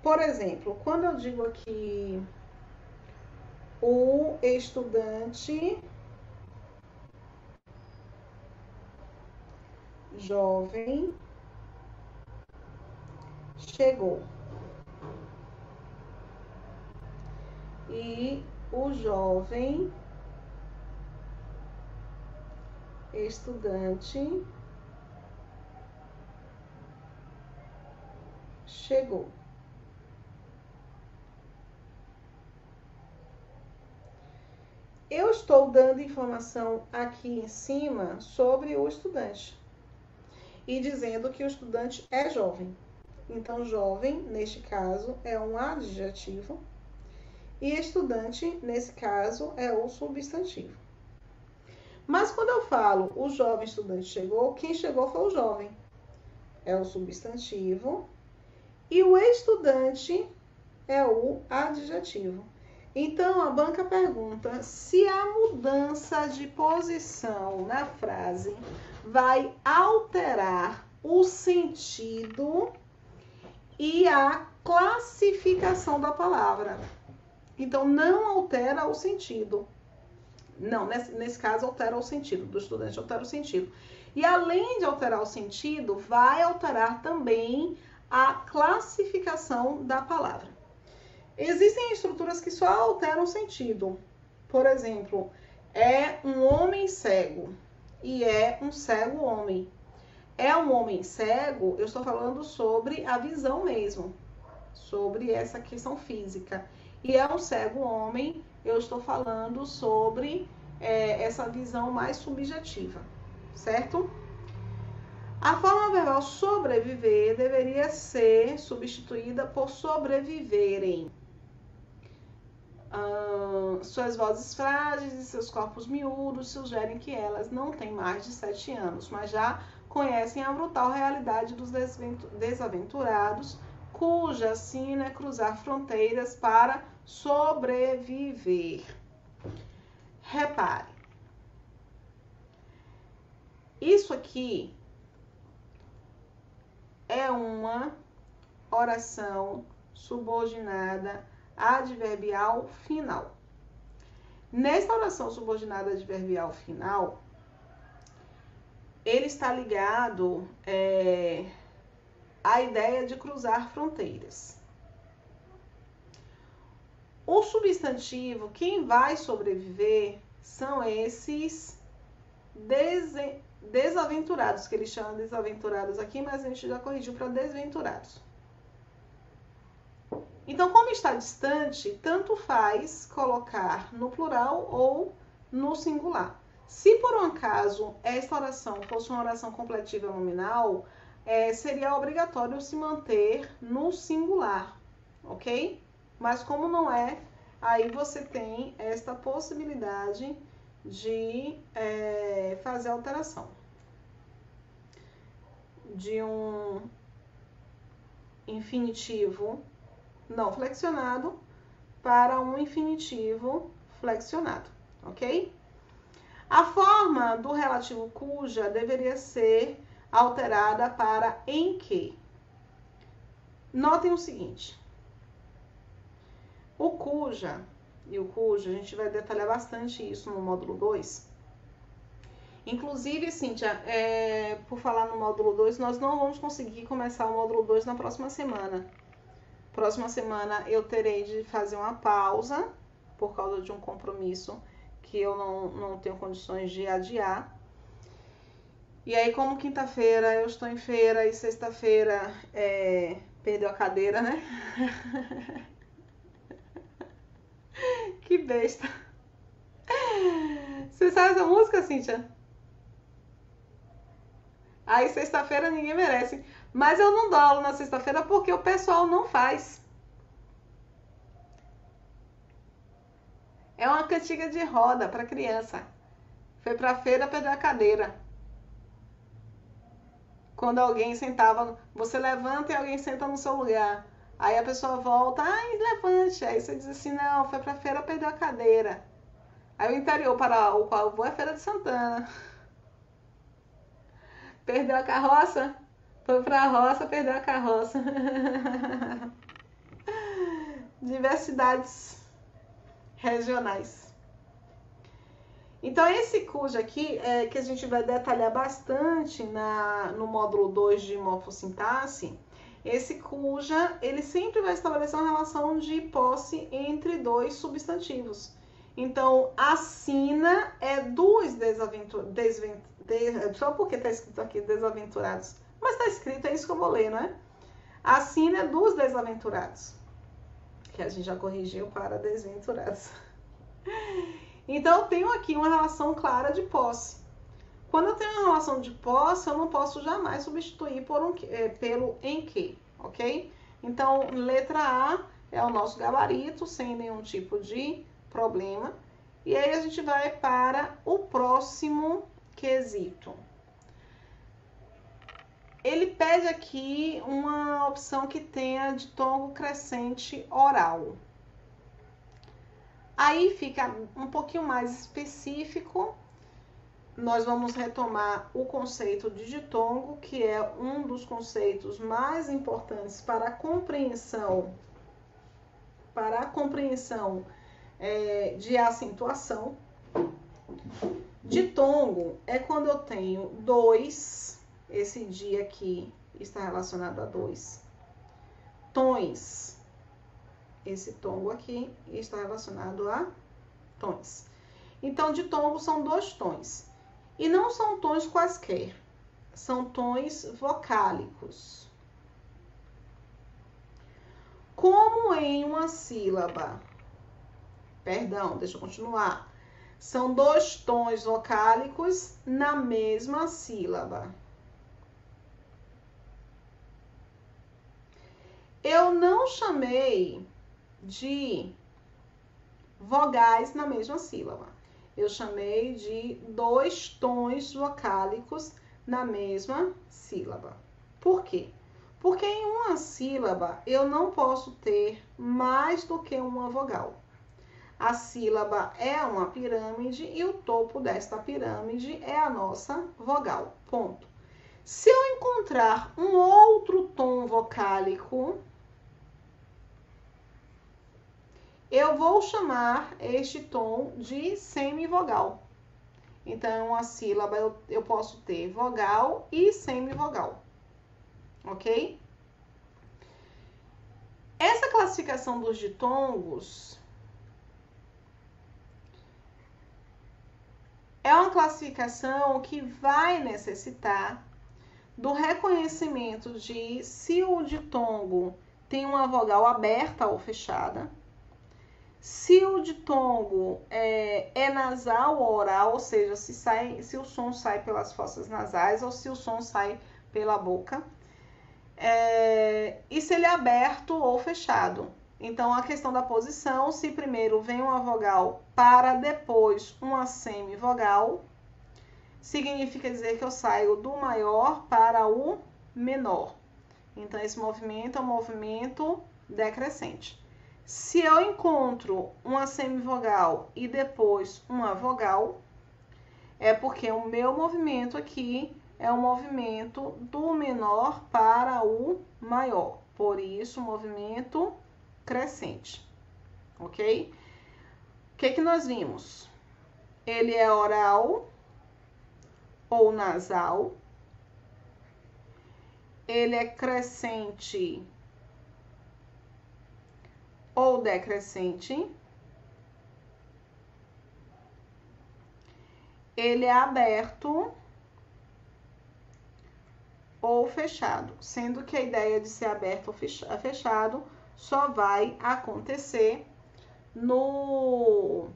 Por exemplo, quando eu digo aqui o estudante jovem chegou. E o jovem estudante chegou. Eu estou dando informação aqui em cima sobre o estudante e dizendo que o estudante é jovem. Então, jovem, neste caso, é um adjetivo e estudante, nesse caso, é o substantivo. Mas quando eu falo o jovem estudante chegou, quem chegou foi o jovem. É o substantivo e o estudante é o adjetivo. Então, a banca pergunta se a mudança de posição na frase vai alterar o sentido e a classificação da palavra. Então, não altera o sentido. Não, nesse caso, altera o sentido. Do estudante altera o sentido. E além de alterar o sentido, vai alterar também a classificação da palavra. Existem estruturas que só alteram o sentido. Por exemplo, é um homem cego e é um cego homem. É um homem cego, eu estou falando sobre a visão mesmo, sobre essa questão física. E é um cego homem, eu estou falando sobre essa visão mais subjetiva, certo? A forma verbal sobreviver deveria ser substituída por sobreviverem. Suas vozes frágeis e seus corpos miúdos sugerem que elas não têm mais de 7 anos, mas já conhecem a brutal realidade dos desaventurados, cuja sina é cruzar fronteiras para sobreviver. Repare, isso aqui é uma oração subordinada adverbial final. Nessa oração subordinada adverbial final, ele está ligado à ideia de cruzar fronteiras. O substantivo, quem vai sobreviver, são esses desaventurados, que eles chamam de desaventurados aqui, mas a gente já corrigiu para desventurados. Então, como está distante, tanto faz colocar no plural ou no singular. Se por um acaso esta oração fosse uma oração completiva nominal, seria obrigatório se manter no singular, ok? Mas como não é, aí você tem esta possibilidade de fazer alteração de um infinitivo não flexionado para um infinitivo flexionado, ok? A forma do relativo cuja deveria ser alterada para em que. Notem o seguinte, o cuja e o cujo, a gente vai detalhar bastante isso no módulo 2. Inclusive, Cíntia, por falar no módulo 2, nós não vamos conseguir começar o módulo 2 na próxima semana. Próxima semana eu terei de fazer uma pausa por causa de um compromisso que eu não tenho condições de adiar. E aí, como quinta-feira eu estou em feira e sexta-feira perdeu a cadeira, né? Que besta. Você sabe essa música, Cíntia? Aí sexta-feira ninguém merece. Mas eu não dou aula na sexta-feira porque o pessoal não faz. É uma cantiga de roda para criança. Foi pra feira, perdeu a cadeira. Quando alguém sentava, você levanta e alguém senta no seu lugar. Aí a pessoa volta, ai, levante. Aí você diz assim, não, foi pra feira, perdeu a cadeira. Aí o interior para o qual eu vou é Feira de Santana. Perdeu a carroça? Foi pra roça, perdeu a carroça. Diversidades regionais. Então, esse cujo aqui, que a gente vai detalhar bastante no módulo 2 de morfossintaxe, esse cuja, ele sempre vai estabelecer uma relação de posse entre dois substantivos. Então, assina é dos desaventurados. Só porque está escrito aqui desaventurados. Mas está escrito, é isso que eu vou ler, não é? Assina é dos desaventurados. Que a gente já corrigiu para desventurados. Então, eu tenho aqui uma relação clara de posse. Quando eu tenho uma relação de posse, eu não posso jamais substituir pelo em que, ok? Então, letra A é o nosso gabarito, sem nenhum tipo de problema. E aí, a gente vai para o próximo quesito. Ele pede aqui uma opção que tenha ditongo crescente oral. Aí fica um pouquinho mais específico. Nós vamos retomar o conceito de ditongo, que é um dos conceitos mais importantes para a compreensão de acentuação. Ditongo é quando eu tenho dois, esse dia aqui está relacionado a dois, tons. Esse tongo aqui está relacionado a tons. Então, ditongo são dois tons. E não são tons quaisquer. São tons vocálicos. Como em uma sílaba. Perdão, deixa eu continuar. São dois tons vocálicos na mesma sílaba. Eu não chamei de vogais na mesma sílaba. Eu chamei de dois tons vocálicos na mesma sílaba. Por quê? Porque em uma sílaba eu não posso ter mais do que uma vogal. A sílaba é uma pirâmide e o topo desta pirâmide é a nossa vogal. Ponto. Se eu encontrar um outro tom vocálico, eu vou chamar este tom de semivogal. Então, em uma sílaba eu posso ter vogal e semivogal. Ok? Essa classificação dos ditongos é uma classificação que vai necessitar do reconhecimento de se o ditongo tem uma vogal aberta ou fechada, se o ditongo é nasal ou oral, ou seja, se o som sai pelas fossas nasais ou se o som sai pela boca, e se ele é aberto ou fechado. Então, a questão da posição, se primeiro vem uma vogal para depois uma semivogal, significa dizer que eu saio do maior para o menor. Então, esse movimento é um movimento decrescente. Se eu encontro uma semivogal e depois uma vogal, é porque o meu movimento aqui é um movimento do menor para o maior. Por isso, movimento crescente. Ok? O que nós vimos? Ele é oral ou nasal. Ele é crescente ou decrescente. Ele é aberto ou fechado, sendo que a ideia de ser aberto ou fechado só vai acontecer no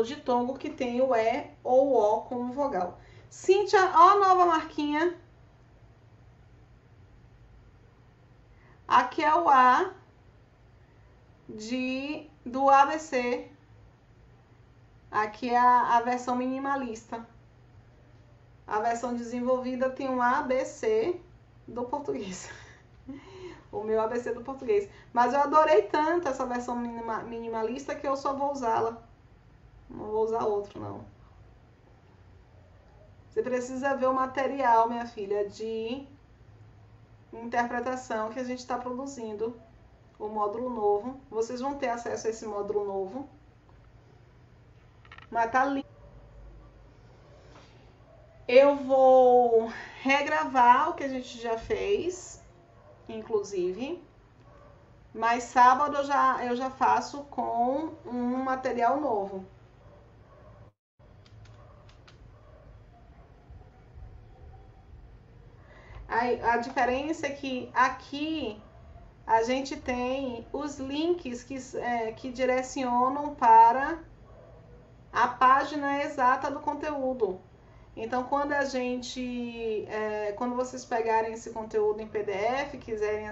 ditongo que tem o E ou o O como vogal. Cíntia, ó a nova marquinha. Aqui é o A do ABC. Aqui é a versão minimalista. A versão desenvolvida tem um ABC do português. O meu ABC do português. Mas eu adorei tanto essa versão minimalista que eu só vou usá-la. Não vou usar outro, não. Você precisa ver o material, minha filha, de interpretação que a gente está produzindo. O módulo novo. Vocês vão ter acesso a esse módulo novo. Mas tá lindo. Eu vou regravar o que a gente já fez, inclusive. Mas sábado eu já faço com um material novo. A diferença é que aqui a gente tem os links que direcionam para a página exata do conteúdo. Então, quando vocês pegarem esse conteúdo em PDF, quiserem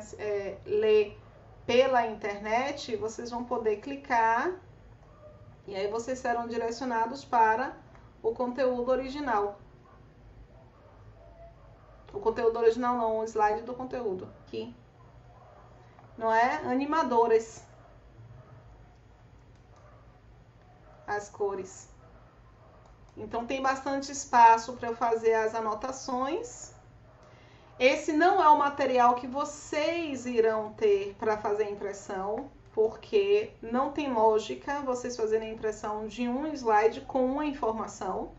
ler pela internet, vocês vão poder clicar e aí vocês serão direcionados para o conteúdo original. O conteúdo original não, o slide do conteúdo. Aqui. Não é? Animadoras. As cores. Então tem bastante espaço para eu fazer as anotações. Esse não é o material que vocês irão ter para fazer a impressão, porque não tem lógica vocês fazerem a impressão de um slide com uma informação.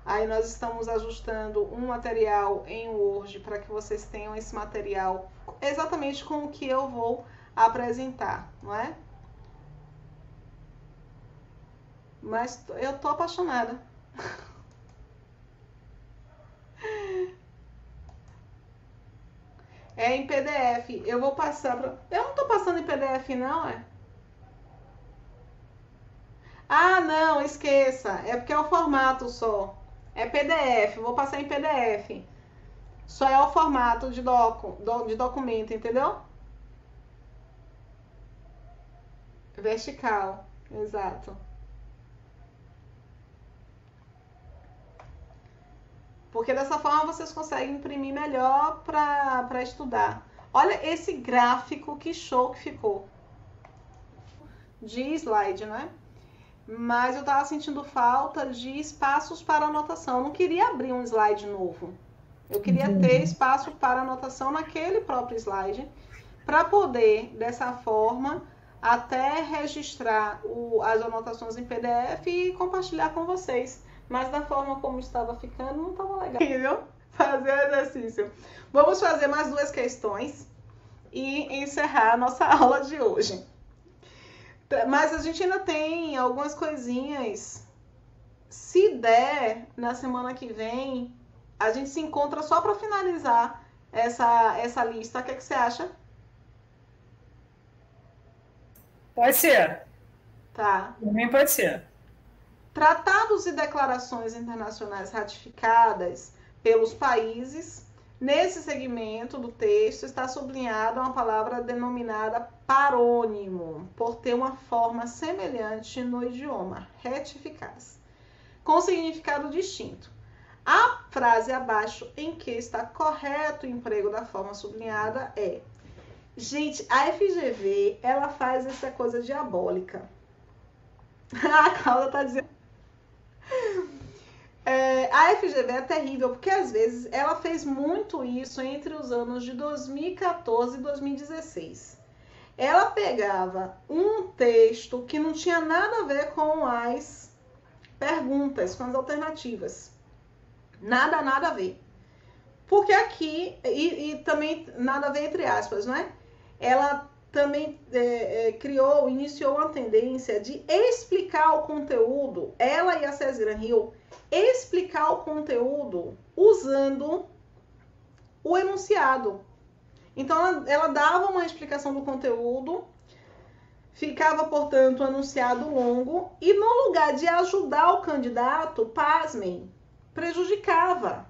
Aí nós estamos ajustando um material em Word para que vocês tenham esse material exatamente com o que eu vou apresentar, não é? Mas eu tô apaixonada. É em PDF. Eu vou passar pra... Eu não tô passando em PDF não, é? Ah, não, esqueça. É porque é o formato só. É PDF, vou passar em PDF. Só é o formato de documento, entendeu? Vertical, exato. Porque dessa forma vocês conseguem imprimir melhor para estudar. Olha esse gráfico, que show que ficou. De slide, né? Mas eu tava sentindo falta de espaços para anotação. Eu não queria abrir um slide novo. Eu queria ter espaço para anotação naquele próprio slide, para poder, dessa forma, até registrar as anotações em PDF e compartilhar com vocês. Mas da forma como estava ficando, não estava legal. Viu? Fazer o exercício. Vamos fazer mais 2 questões e encerrar a nossa aula de hoje. Mas a gente ainda tem algumas coisinhas. Se der, na semana que vem, a gente se encontra só para finalizar essa lista. O que você acha? Pode ser. Tá. Também pode ser. Tratados e declarações internacionais ratificadas pelos países. Nesse segmento do texto está sublinhada uma palavra denominada parônimo, por ter uma forma semelhante no idioma, retificadas, com significado distinto. A frase abaixo em que está correto o emprego da forma sublinhada é... Gente, a FGV, ela faz essa coisa diabólica. A Cláudia tá dizendo... A FGV é terrível, porque às vezes ela fez muito isso entre os anos de 2014 e 2016. Ela pegava um texto que não tinha nada a ver com as perguntas, com as alternativas. Nada a ver. Porque aqui, e também nada a ver entre aspas, né? Ela também iniciou uma tendência de explicar o conteúdo, ela e a César Granhill, explicar o conteúdo usando o enunciado. Então, ela dava uma explicação do conteúdo, ficava, portanto, um enunciado longo, e no lugar de ajudar o candidato, pasmem, prejudicava.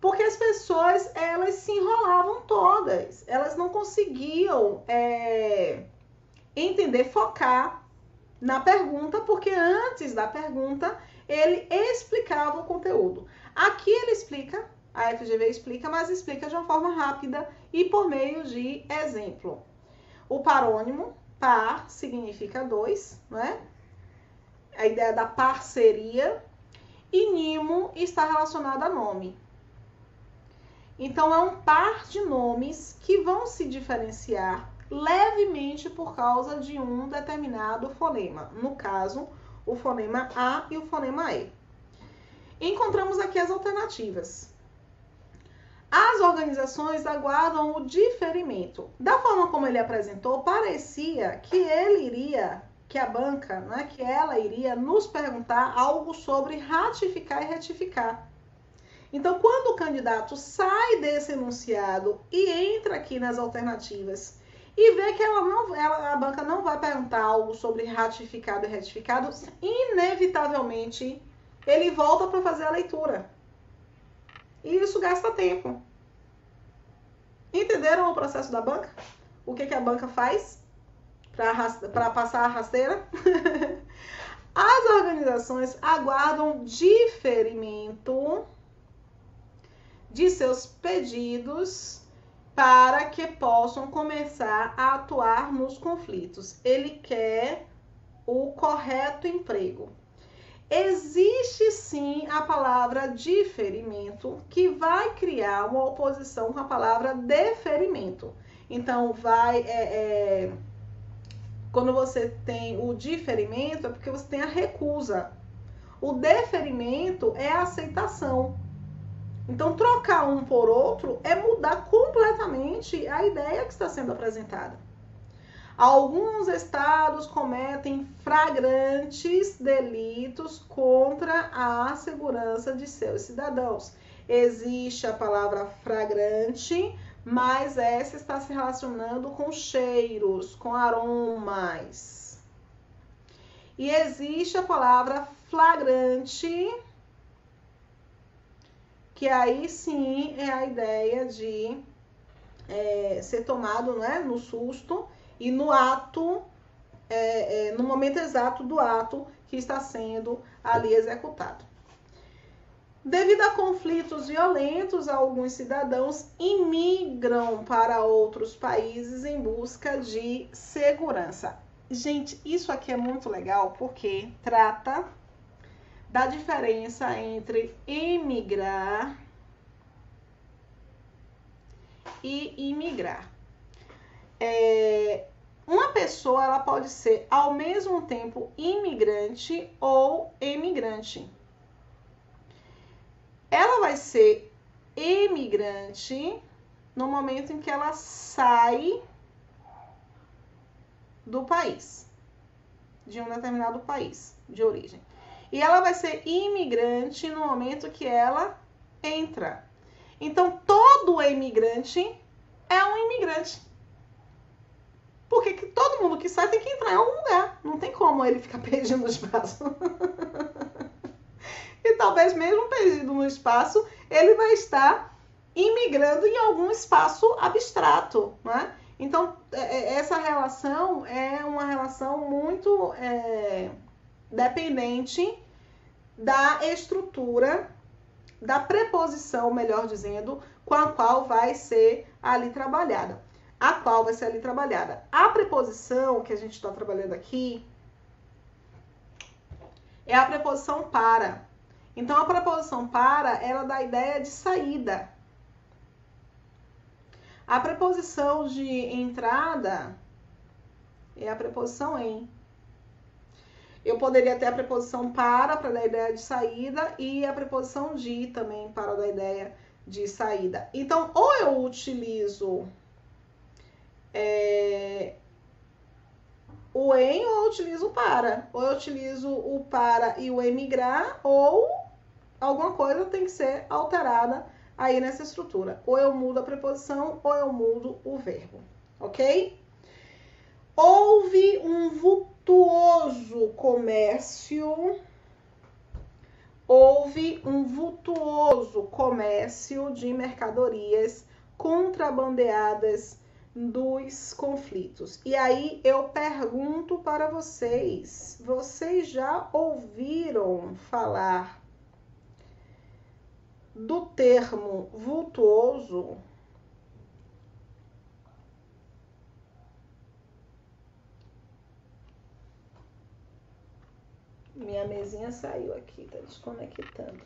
Porque as pessoas, elas se enrolavam todas. Elas não conseguiam entender, focar na pergunta, porque antes da pergunta, ele explicava o conteúdo. Aqui ele explica, a FGV explica, mas explica de uma forma rápida e por meio de exemplo. O parônimo, par, significa dois, né? A ideia da parceria. E nimo está relacionado a nome. Então, é um par de nomes que vão se diferenciar levemente por causa de um determinado fonema. No caso, o fonema A e o fonema E. Encontramos aqui as alternativas. As organizações aguardam o diferimento. Da forma como ele apresentou, parecia que que a banca, né, que ela iria nos perguntar algo sobre ratificar e retificar. Então, quando o candidato sai desse enunciado e entra aqui nas alternativas e vê que a banca não vai perguntar algo sobre ratificado e retificado, inevitavelmente ele volta para fazer a leitura. E isso gasta tempo. Entenderam o processo da banca? O que a banca faz para passar a rasteira? As organizações aguardam diferimento de seus pedidos para que possam começar a atuar nos conflitos. Ele quer o correto emprego. Existe sim a palavra diferimento, que vai criar uma oposição com a palavra deferimento. Então, quando você tem o diferimento, é porque você tem a recusa. O deferimento é a aceitação. Então, trocar um por outro é mudar completamente a ideia que está sendo apresentada. Alguns estados cometem flagrantes delitos contra a segurança de seus cidadãos. Existe a palavra flagrante, mas essa está se relacionando com cheiros, com aromas. E existe a palavra flagrante, que aí sim é a ideia de ser tomado, né, no susto e no ato, no momento exato do ato que está sendo ali executado. Devido a conflitos violentos, alguns cidadãos imigram para outros países em busca de segurança. Gente, isso aqui é muito legal porque trata da diferença entre emigrar e imigrar. Uma pessoa ela pode ser ao mesmo tempo imigrante ou emigrante. Ela vai ser emigrante no momento em que ela sai do país, de um determinado país de origem. E ela vai ser imigrante no momento que ela entra. Então, todo imigrante é um imigrante. Porque todo mundo que sai tem que entrar em algum lugar. Não tem como ele ficar perdido no espaço. E talvez mesmo perdido no espaço, ele vai estar imigrando em algum espaço abstrato, né? Então, essa relação é uma relação muito dependente da estrutura, da preposição, melhor dizendo, com a qual vai ser ali trabalhada. A qual vai ser ali trabalhada. A preposição que a gente está trabalhando aqui é a preposição para. Então, a preposição para, ela dá a ideia de saída. A preposição de entrada é a preposição em. Eu poderia ter a preposição para dar a ideia de saída, e a preposição de também para dar a ideia de saída. Então, ou eu utilizo o em, ou eu utilizo o para. Ou eu utilizo o para e o emigrar, ou alguma coisa tem que ser alterada aí nessa estrutura. Ou eu mudo a preposição, ou eu mudo o verbo, ok? Houve um vultuoso comércio. Houve um vultuoso comércio de mercadorias contrabandeadas dos conflitos. E aí eu pergunto para vocês: vocês já ouviram falar do termo vultuoso? Minha mesinha saiu aqui, tá desconectando.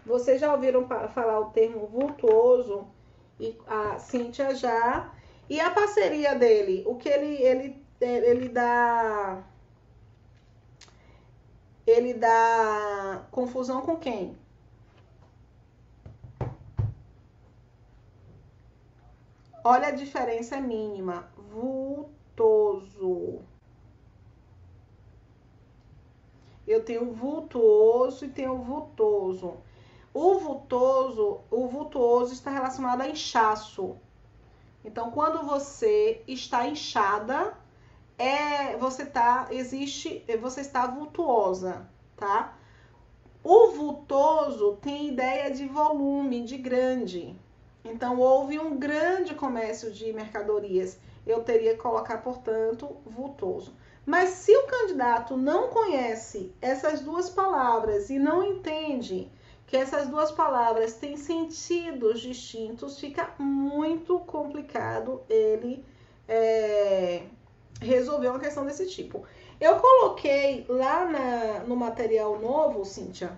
Vocês já ouviram falar o termo vultuoso? E a Cíntia já. E a parceria dele? O que ele dá... Ele dá confusão com quem? Olha, a diferença é mínima. Vultoso. Eu tenho vultuoso e tenho vultoso. O vultuoso está relacionado a inchaço. Então, quando você está inchada, você está vultuosa, tá? O vultoso tem ideia de volume, de grande. Então, houve um grande comércio de mercadorias. Eu teria que colocar, portanto, vultoso. Mas se o candidato não conhece essas duas palavras e não entende que essas duas palavras têm sentidos distintos, fica muito complicado ele resolver uma questão desse tipo. Eu coloquei lá no material novo, Cíntia,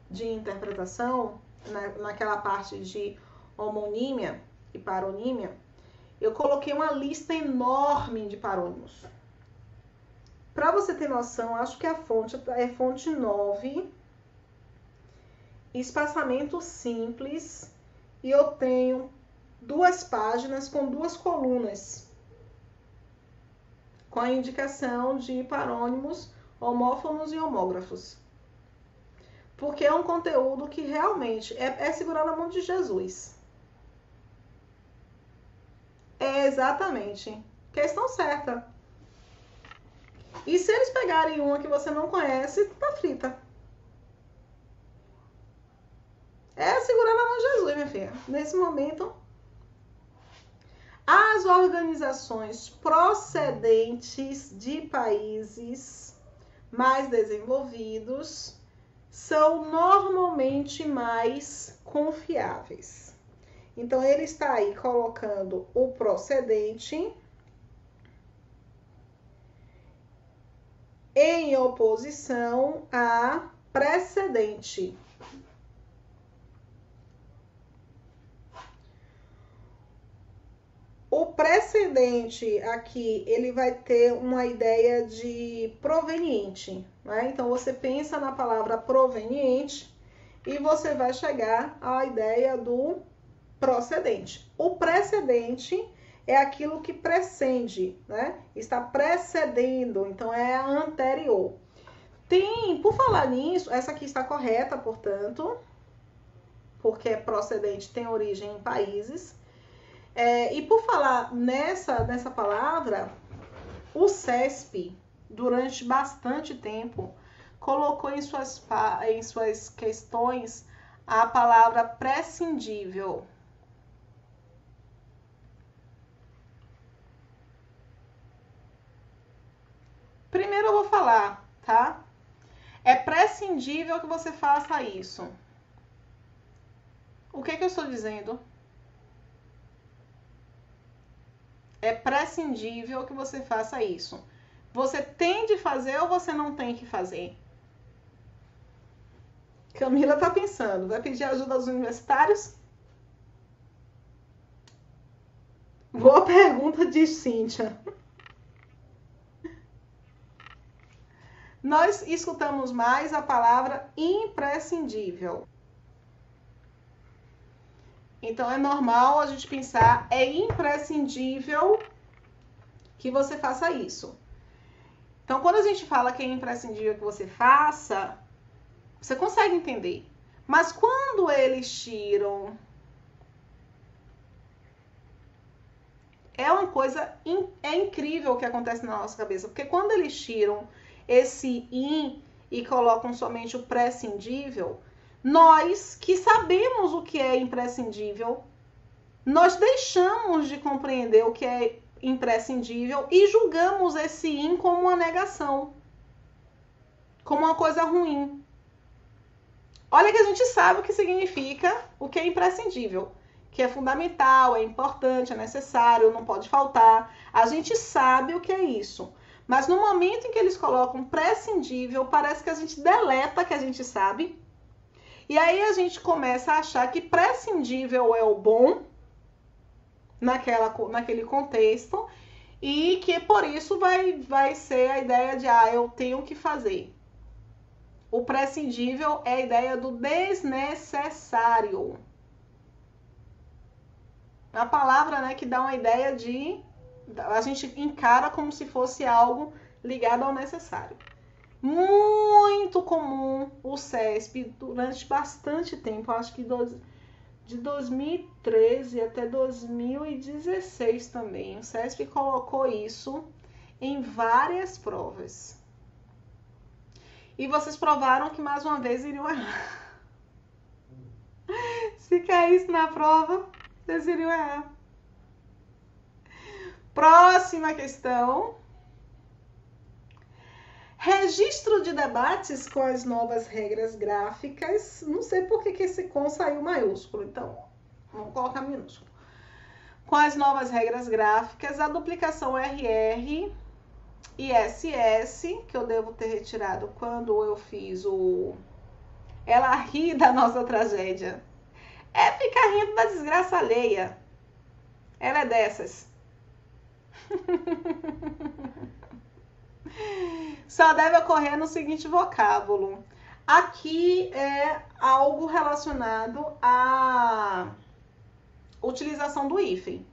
de interpretação, naquela parte de homonímia e paronímia, eu coloquei uma lista enorme de parônimos. Para você ter noção, acho que a fonte é fonte 9, espaçamento simples, e eu tenho 2 páginas com 2 colunas, com a indicação de parônimos, homófonos e homógrafos. Porque é um conteúdo que realmente é segurar na mão de Jesus. É exatamente. Questão certa. E se eles pegarem uma que você não conhece, tá frita. É segurar na mão de Jesus, minha filha. Nesse momento, as organizações procedentes de países mais desenvolvidos são normalmente mais confiáveis. Então, ele está aí colocando o procedente em oposição a precedente. O precedente aqui, ele vai ter uma ideia de proveniente, né? Então, você pensa na palavra proveniente e você vai chegar à ideia do procedente. O precedente é aquilo que precede, né? Está precedendo, então é a anterior. Por falar nisso, essa aqui está correta, portanto, porque procedente tem origem em países. E por falar nessa palavra, o CESP, durante bastante tempo, colocou em suas questões a palavra prescindível. Primeiro eu vou falar, tá? É prescindível que você faça isso. O que eu estou dizendo? É prescindível que você faça isso. Você tem de fazer ou você não tem que fazer? Camila tá pensando. Vai pedir ajuda aos universitários? Boa pergunta de Cíntia. nós escutamos mais a palavra imprescindível. Então, é normal a gente pensar, é imprescindível que você faça isso. Então, quando a gente fala que é imprescindível que você faça, você consegue entender. Mas quando eles tiram, é uma coisa, é incrível o que acontece na nossa cabeça. Porque quando eles tiram esse in e colocam somente o prescindível, nós que sabemos o que é imprescindível, nós deixamos de compreender o que é imprescindível e julgamos esse in como uma negação, como uma coisa ruim. Olha que a gente sabe o que significa o que é imprescindível, que é fundamental, é importante, é necessário, não pode faltar. A gente sabe o que é isso. Mas no momento em que eles colocam prescindível, parece que a gente deleta que a gente sabe. E aí a gente começa a achar que prescindível é o bom naquele contexto e que por isso vai ser a ideia de eu tenho que fazer. O prescindível é a ideia do desnecessário. A palavra, né, que dá uma ideia de... A gente encara como se fosse algo ligado ao necessário. Muito comum o CESP durante bastante tempo, acho que de 2013 até 2016 também. O CESP colocou isso em várias provas. E vocês provaram que mais uma vez iriam errar. Se caísse na prova, vocês iriam errar. Próxima questão. Registro de debates com as novas regras gráficas. Não sei por que esse com saiu maiúsculo, então vamos colocar minúsculo. Com as novas regras gráficas, a duplicação RR e SS, que eu devo ter retirado quando eu fiz o... Ela ri da nossa tragédia. É ficar rindo da desgraça alheia. Ela é dessas. Só deve ocorrer no seguinte vocábulo. Aqui é algo relacionado à utilização do hífen.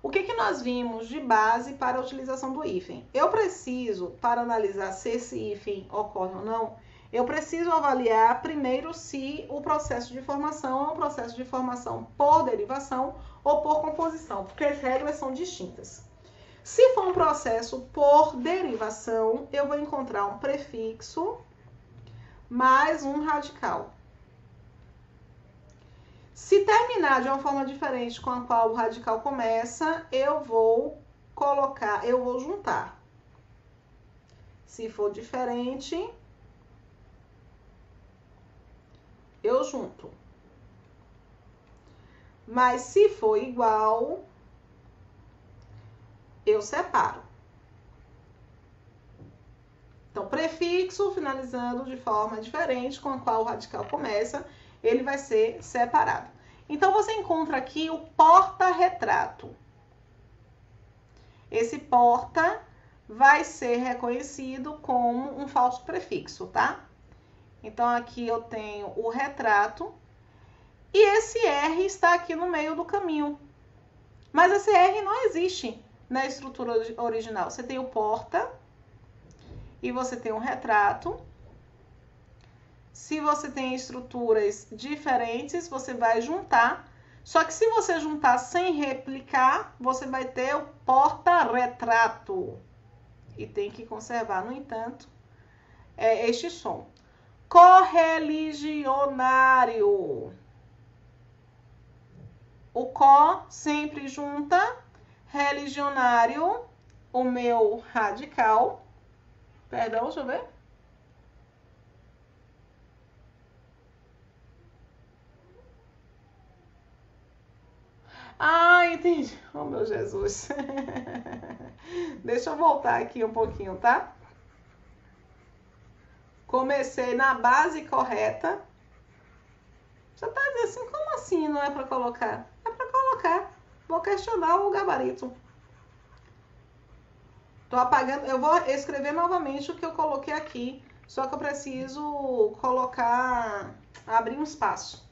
O que nós vimos de base para a utilização do hífen? Eu preciso, para analisar se esse hífen ocorre ou não, eu preciso avaliar primeiro se o processo de formação é um processo de formação por derivação ou por composição, porque as regras são distintas. Se for um processo por derivação, eu vou encontrar um prefixo mais um radical. Se terminar de uma forma diferente com a qual o radical começa, eu vou juntar. Se for diferente, eu junto. Mas se for igual, eu separo. Então, prefixo finalizando de forma diferente com a qual o radical começa, ele vai ser separado. Então, você encontra aqui o porta-retrato. Esse porta vai ser reconhecido como um falso prefixo, tá? Então, aqui eu tenho o retrato e esse R está aqui no meio do caminho. Mas esse R não existe na estrutura original. Você tem o porta e você tem o retrato. Se você tem estruturas diferentes, você vai juntar. Só que se você juntar sem replicar, você vai ter o porta-retrato. E tem que conservar, no entanto, este som. Correligionário. O có sempre junta. Religionário, o meu radical. Perdão, deixa eu ver. Ah, entendi. Oh, meu Jesus. Deixa eu voltar aqui um pouquinho, tá? Comecei na base correta. Você tá dizendo assim, como assim não é para colocar? É para colocar. Vou questionar o gabarito. Tô apagando. Eu vou escrever novamente o que eu coloquei aqui só que eu preciso abrir um espaço.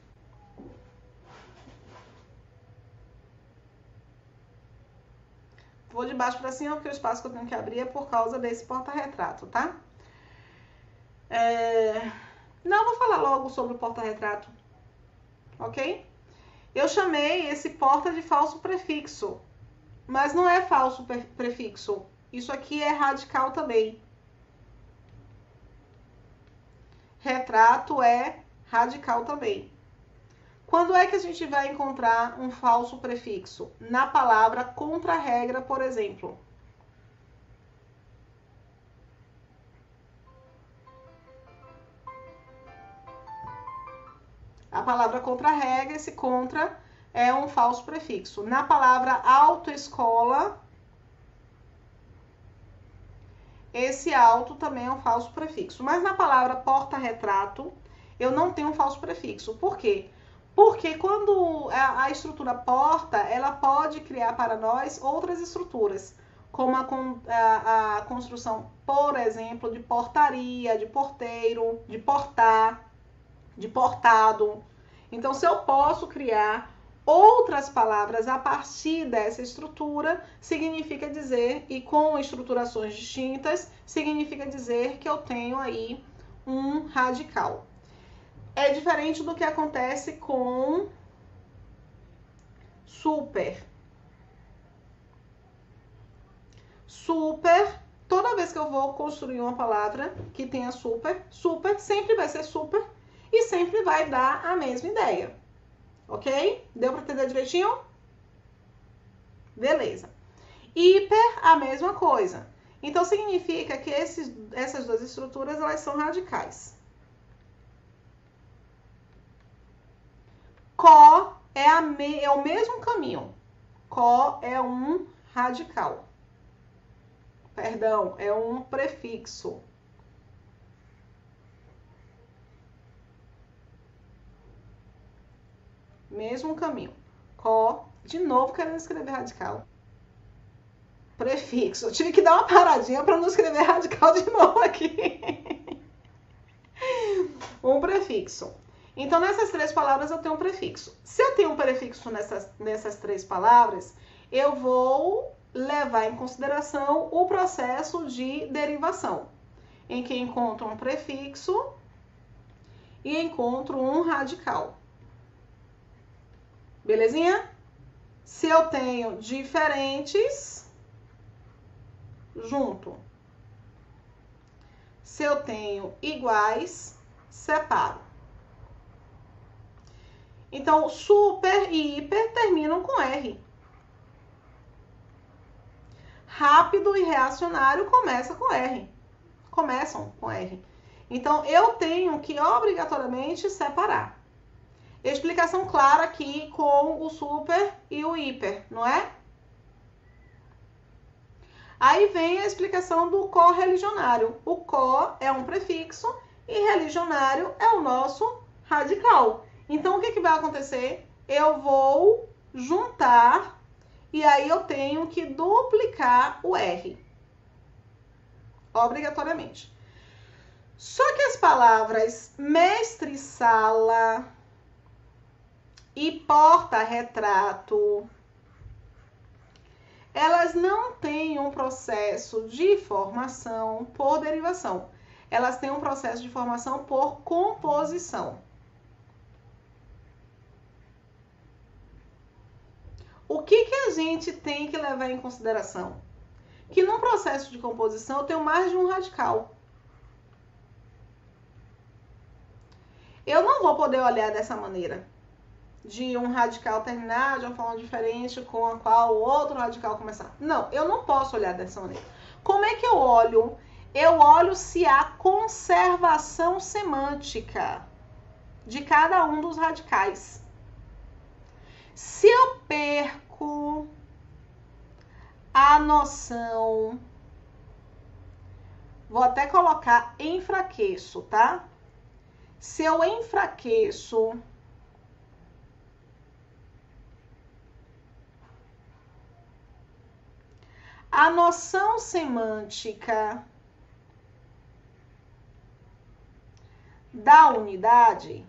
Vou de baixo para cima, porque o espaço que eu tenho que abrir é por causa desse porta-retrato, tá? Não, vou falar logo sobre o porta-retrato, ok? Eu chamei esse porta de falso prefixo, mas não é falso prefixo. Isso aqui é radical também. Retrato é radical também. Quando é que a gente vai encontrar um falso prefixo? Na palavra contra-regra, por exemplo. A palavra contra-regra, esse contra é um falso prefixo. Na palavra autoescola, esse auto também é um falso prefixo. Mas na palavra porta-retrato, eu não tenho um falso prefixo. Por quê? Porque quando a estrutura porta, ela pode criar para nós outras estruturas, como a construção, por exemplo, de portaria, de porteiro, de portar, de portado. Então, se eu posso criar outras palavras a partir dessa estrutura, significa dizer, e com estruturações distintas, significa dizer que eu tenho aí um radical. É diferente do que acontece com super. Super, toda vez que eu vou construir uma palavra que tenha super, super sempre vai ser super e sempre vai dar a mesma ideia. Ok? Deu para entender direitinho? Beleza. Hiper, a mesma coisa. Então, significa que essas duas estruturas, elas são radicais. Co é o mesmo caminho. Co é um radical. Perdão, é um prefixo. Mesmo caminho. Co, de novo querendo escrever radical. Prefixo. Eu tive que dar uma paradinha para não escrever radical de novo aqui. Um prefixo. Então, nessas três palavras eu tenho um prefixo. Se eu tenho um prefixo nessas três palavras, eu vou levar em consideração o processo de derivação, em que encontro um prefixo e encontro um radical. Belezinha? Se eu tenho diferentes, junto. Se eu tenho iguais, separo. Então, super e hiper terminam com R. Rápido e reacionário começam com R. Então, eu tenho que obrigatoriamente separar. Explicação clara aqui com o super e o hiper, não é? Aí vem a explicação do correligionário. O co é um prefixo e religionário é o nosso radical. Então, o que vai acontecer? Eu vou juntar e aí eu tenho que duplicar o R. Obrigatoriamente. Só que as palavras mestre-sala e porta-retrato, elas não têm um processo de formação por derivação. Elas têm um processo de formação por composição. O que a gente tem que levar em consideração? Que no processo de composição eu tenho mais de um radical. Eu não vou poder olhar dessa maneira, de um radical terminar de uma forma diferente com a qual o outro radical começar. Não, eu não posso olhar dessa maneira. Como é que eu olho? Eu olho se há conservação semântica de cada um dos radicais. Se eu perco a noção, vou até colocar enfraqueço, tá? Se eu enfraqueço a noção semântica da unidade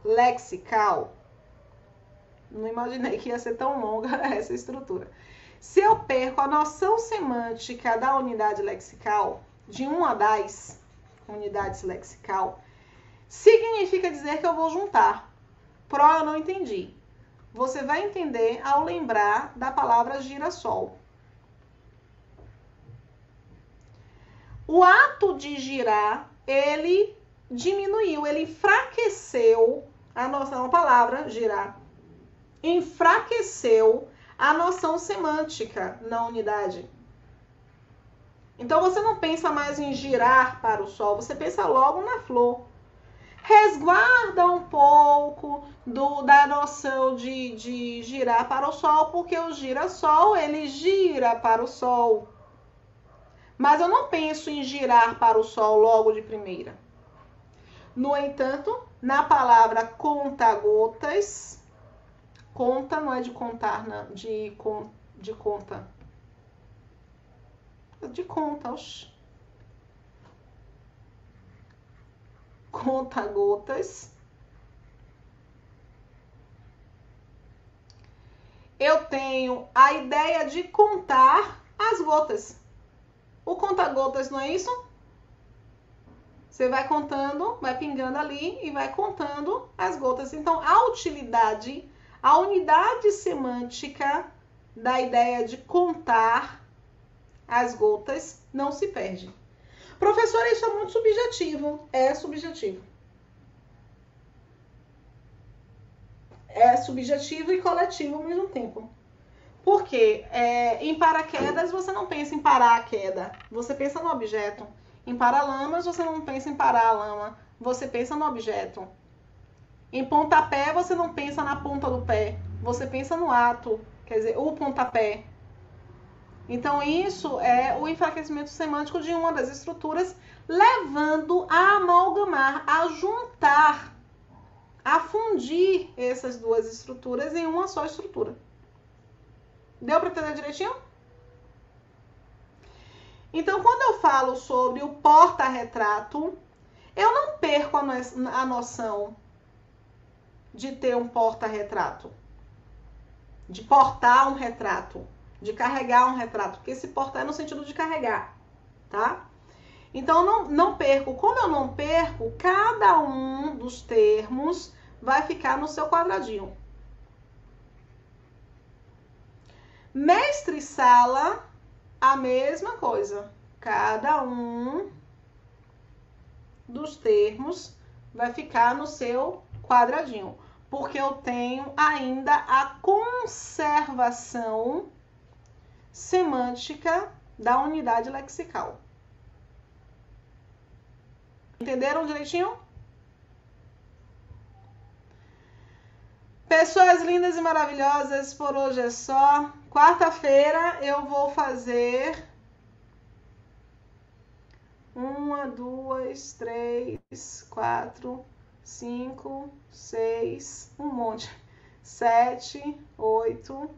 lexical. Não imaginei que ia ser tão longa essa estrutura. Se eu perco a noção semântica da unidade lexical, de uma das unidades lexical, significa dizer que eu vou juntar. Pró eu não entendi. Você vai entender ao lembrar da palavra girassol. O ato de girar, ele diminuiu, ele enfraqueceu a noção, a palavra girar, enfraqueceu a noção semântica na unidade. Então você não pensa mais em girar para o sol, você pensa logo na flor. Resguarda um pouco da noção de girar para o sol, porque o girassol, ele gira para o sol. Mas eu não penso em girar para o sol logo de primeira. No entanto, na palavra conta-gotas, conta não é de contar, não, de conta. De conta, oxi. Conta-gotas. Eu tenho a ideia de contar as gotas. O conta-gotas não é isso? Você vai contando, vai pingando ali e vai contando as gotas. Então, a utilidade, a unidade semântica da ideia de contar as gotas não se perde. Professora, isso é muito subjetivo. É subjetivo. É subjetivo e coletivo ao mesmo tempo. Porque em paraquedas você não pensa em parar a queda. Você pensa no objeto. Em paralamas você não pensa em parar a lama. Você pensa no objeto. Em pontapé você não pensa na ponta do pé. Você pensa no ato. Quer dizer, o pontapé. Então, isso é o enfraquecimento semântico de uma das estruturas, levando a amalgamar, a juntar, a fundir essas duas estruturas em uma só estrutura. Deu para entender direitinho? Então, quando eu falo sobre o porta-retrato, eu não perco a noção de ter um porta-retrato, de portar um retrato, de carregar um retrato, porque esse portar é no sentido de carregar, tá? Então, não perco. Como eu não perco, cada um dos termos vai ficar no seu quadradinho. Mestre e sala, a mesma coisa. Cada um dos termos vai ficar no seu quadradinho, porque eu tenho ainda a conservação semântica da unidade lexical. Entenderam direitinho? Pessoas lindas e maravilhosas, por hoje é só. Quarta-feira eu vou fazer 1, 2, 3, 4, 5, 6, um monte. 7, 8,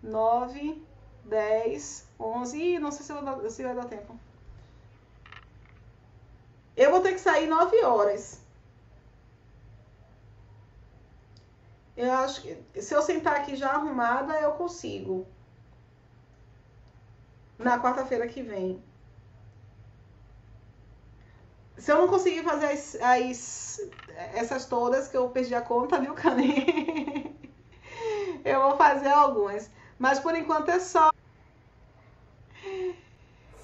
9, 10, 11. Ih, não sei se vai dar tempo. Eu vou ter que sair 9 horas. Eu acho que se eu sentar aqui já arrumada, eu consigo. Na quarta-feira que vem. Se eu não conseguir fazer essas todas, que eu perdi a conta, viu, Cani? Eu vou fazer algumas. Mas por enquanto é só.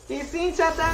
E Cíntia, até...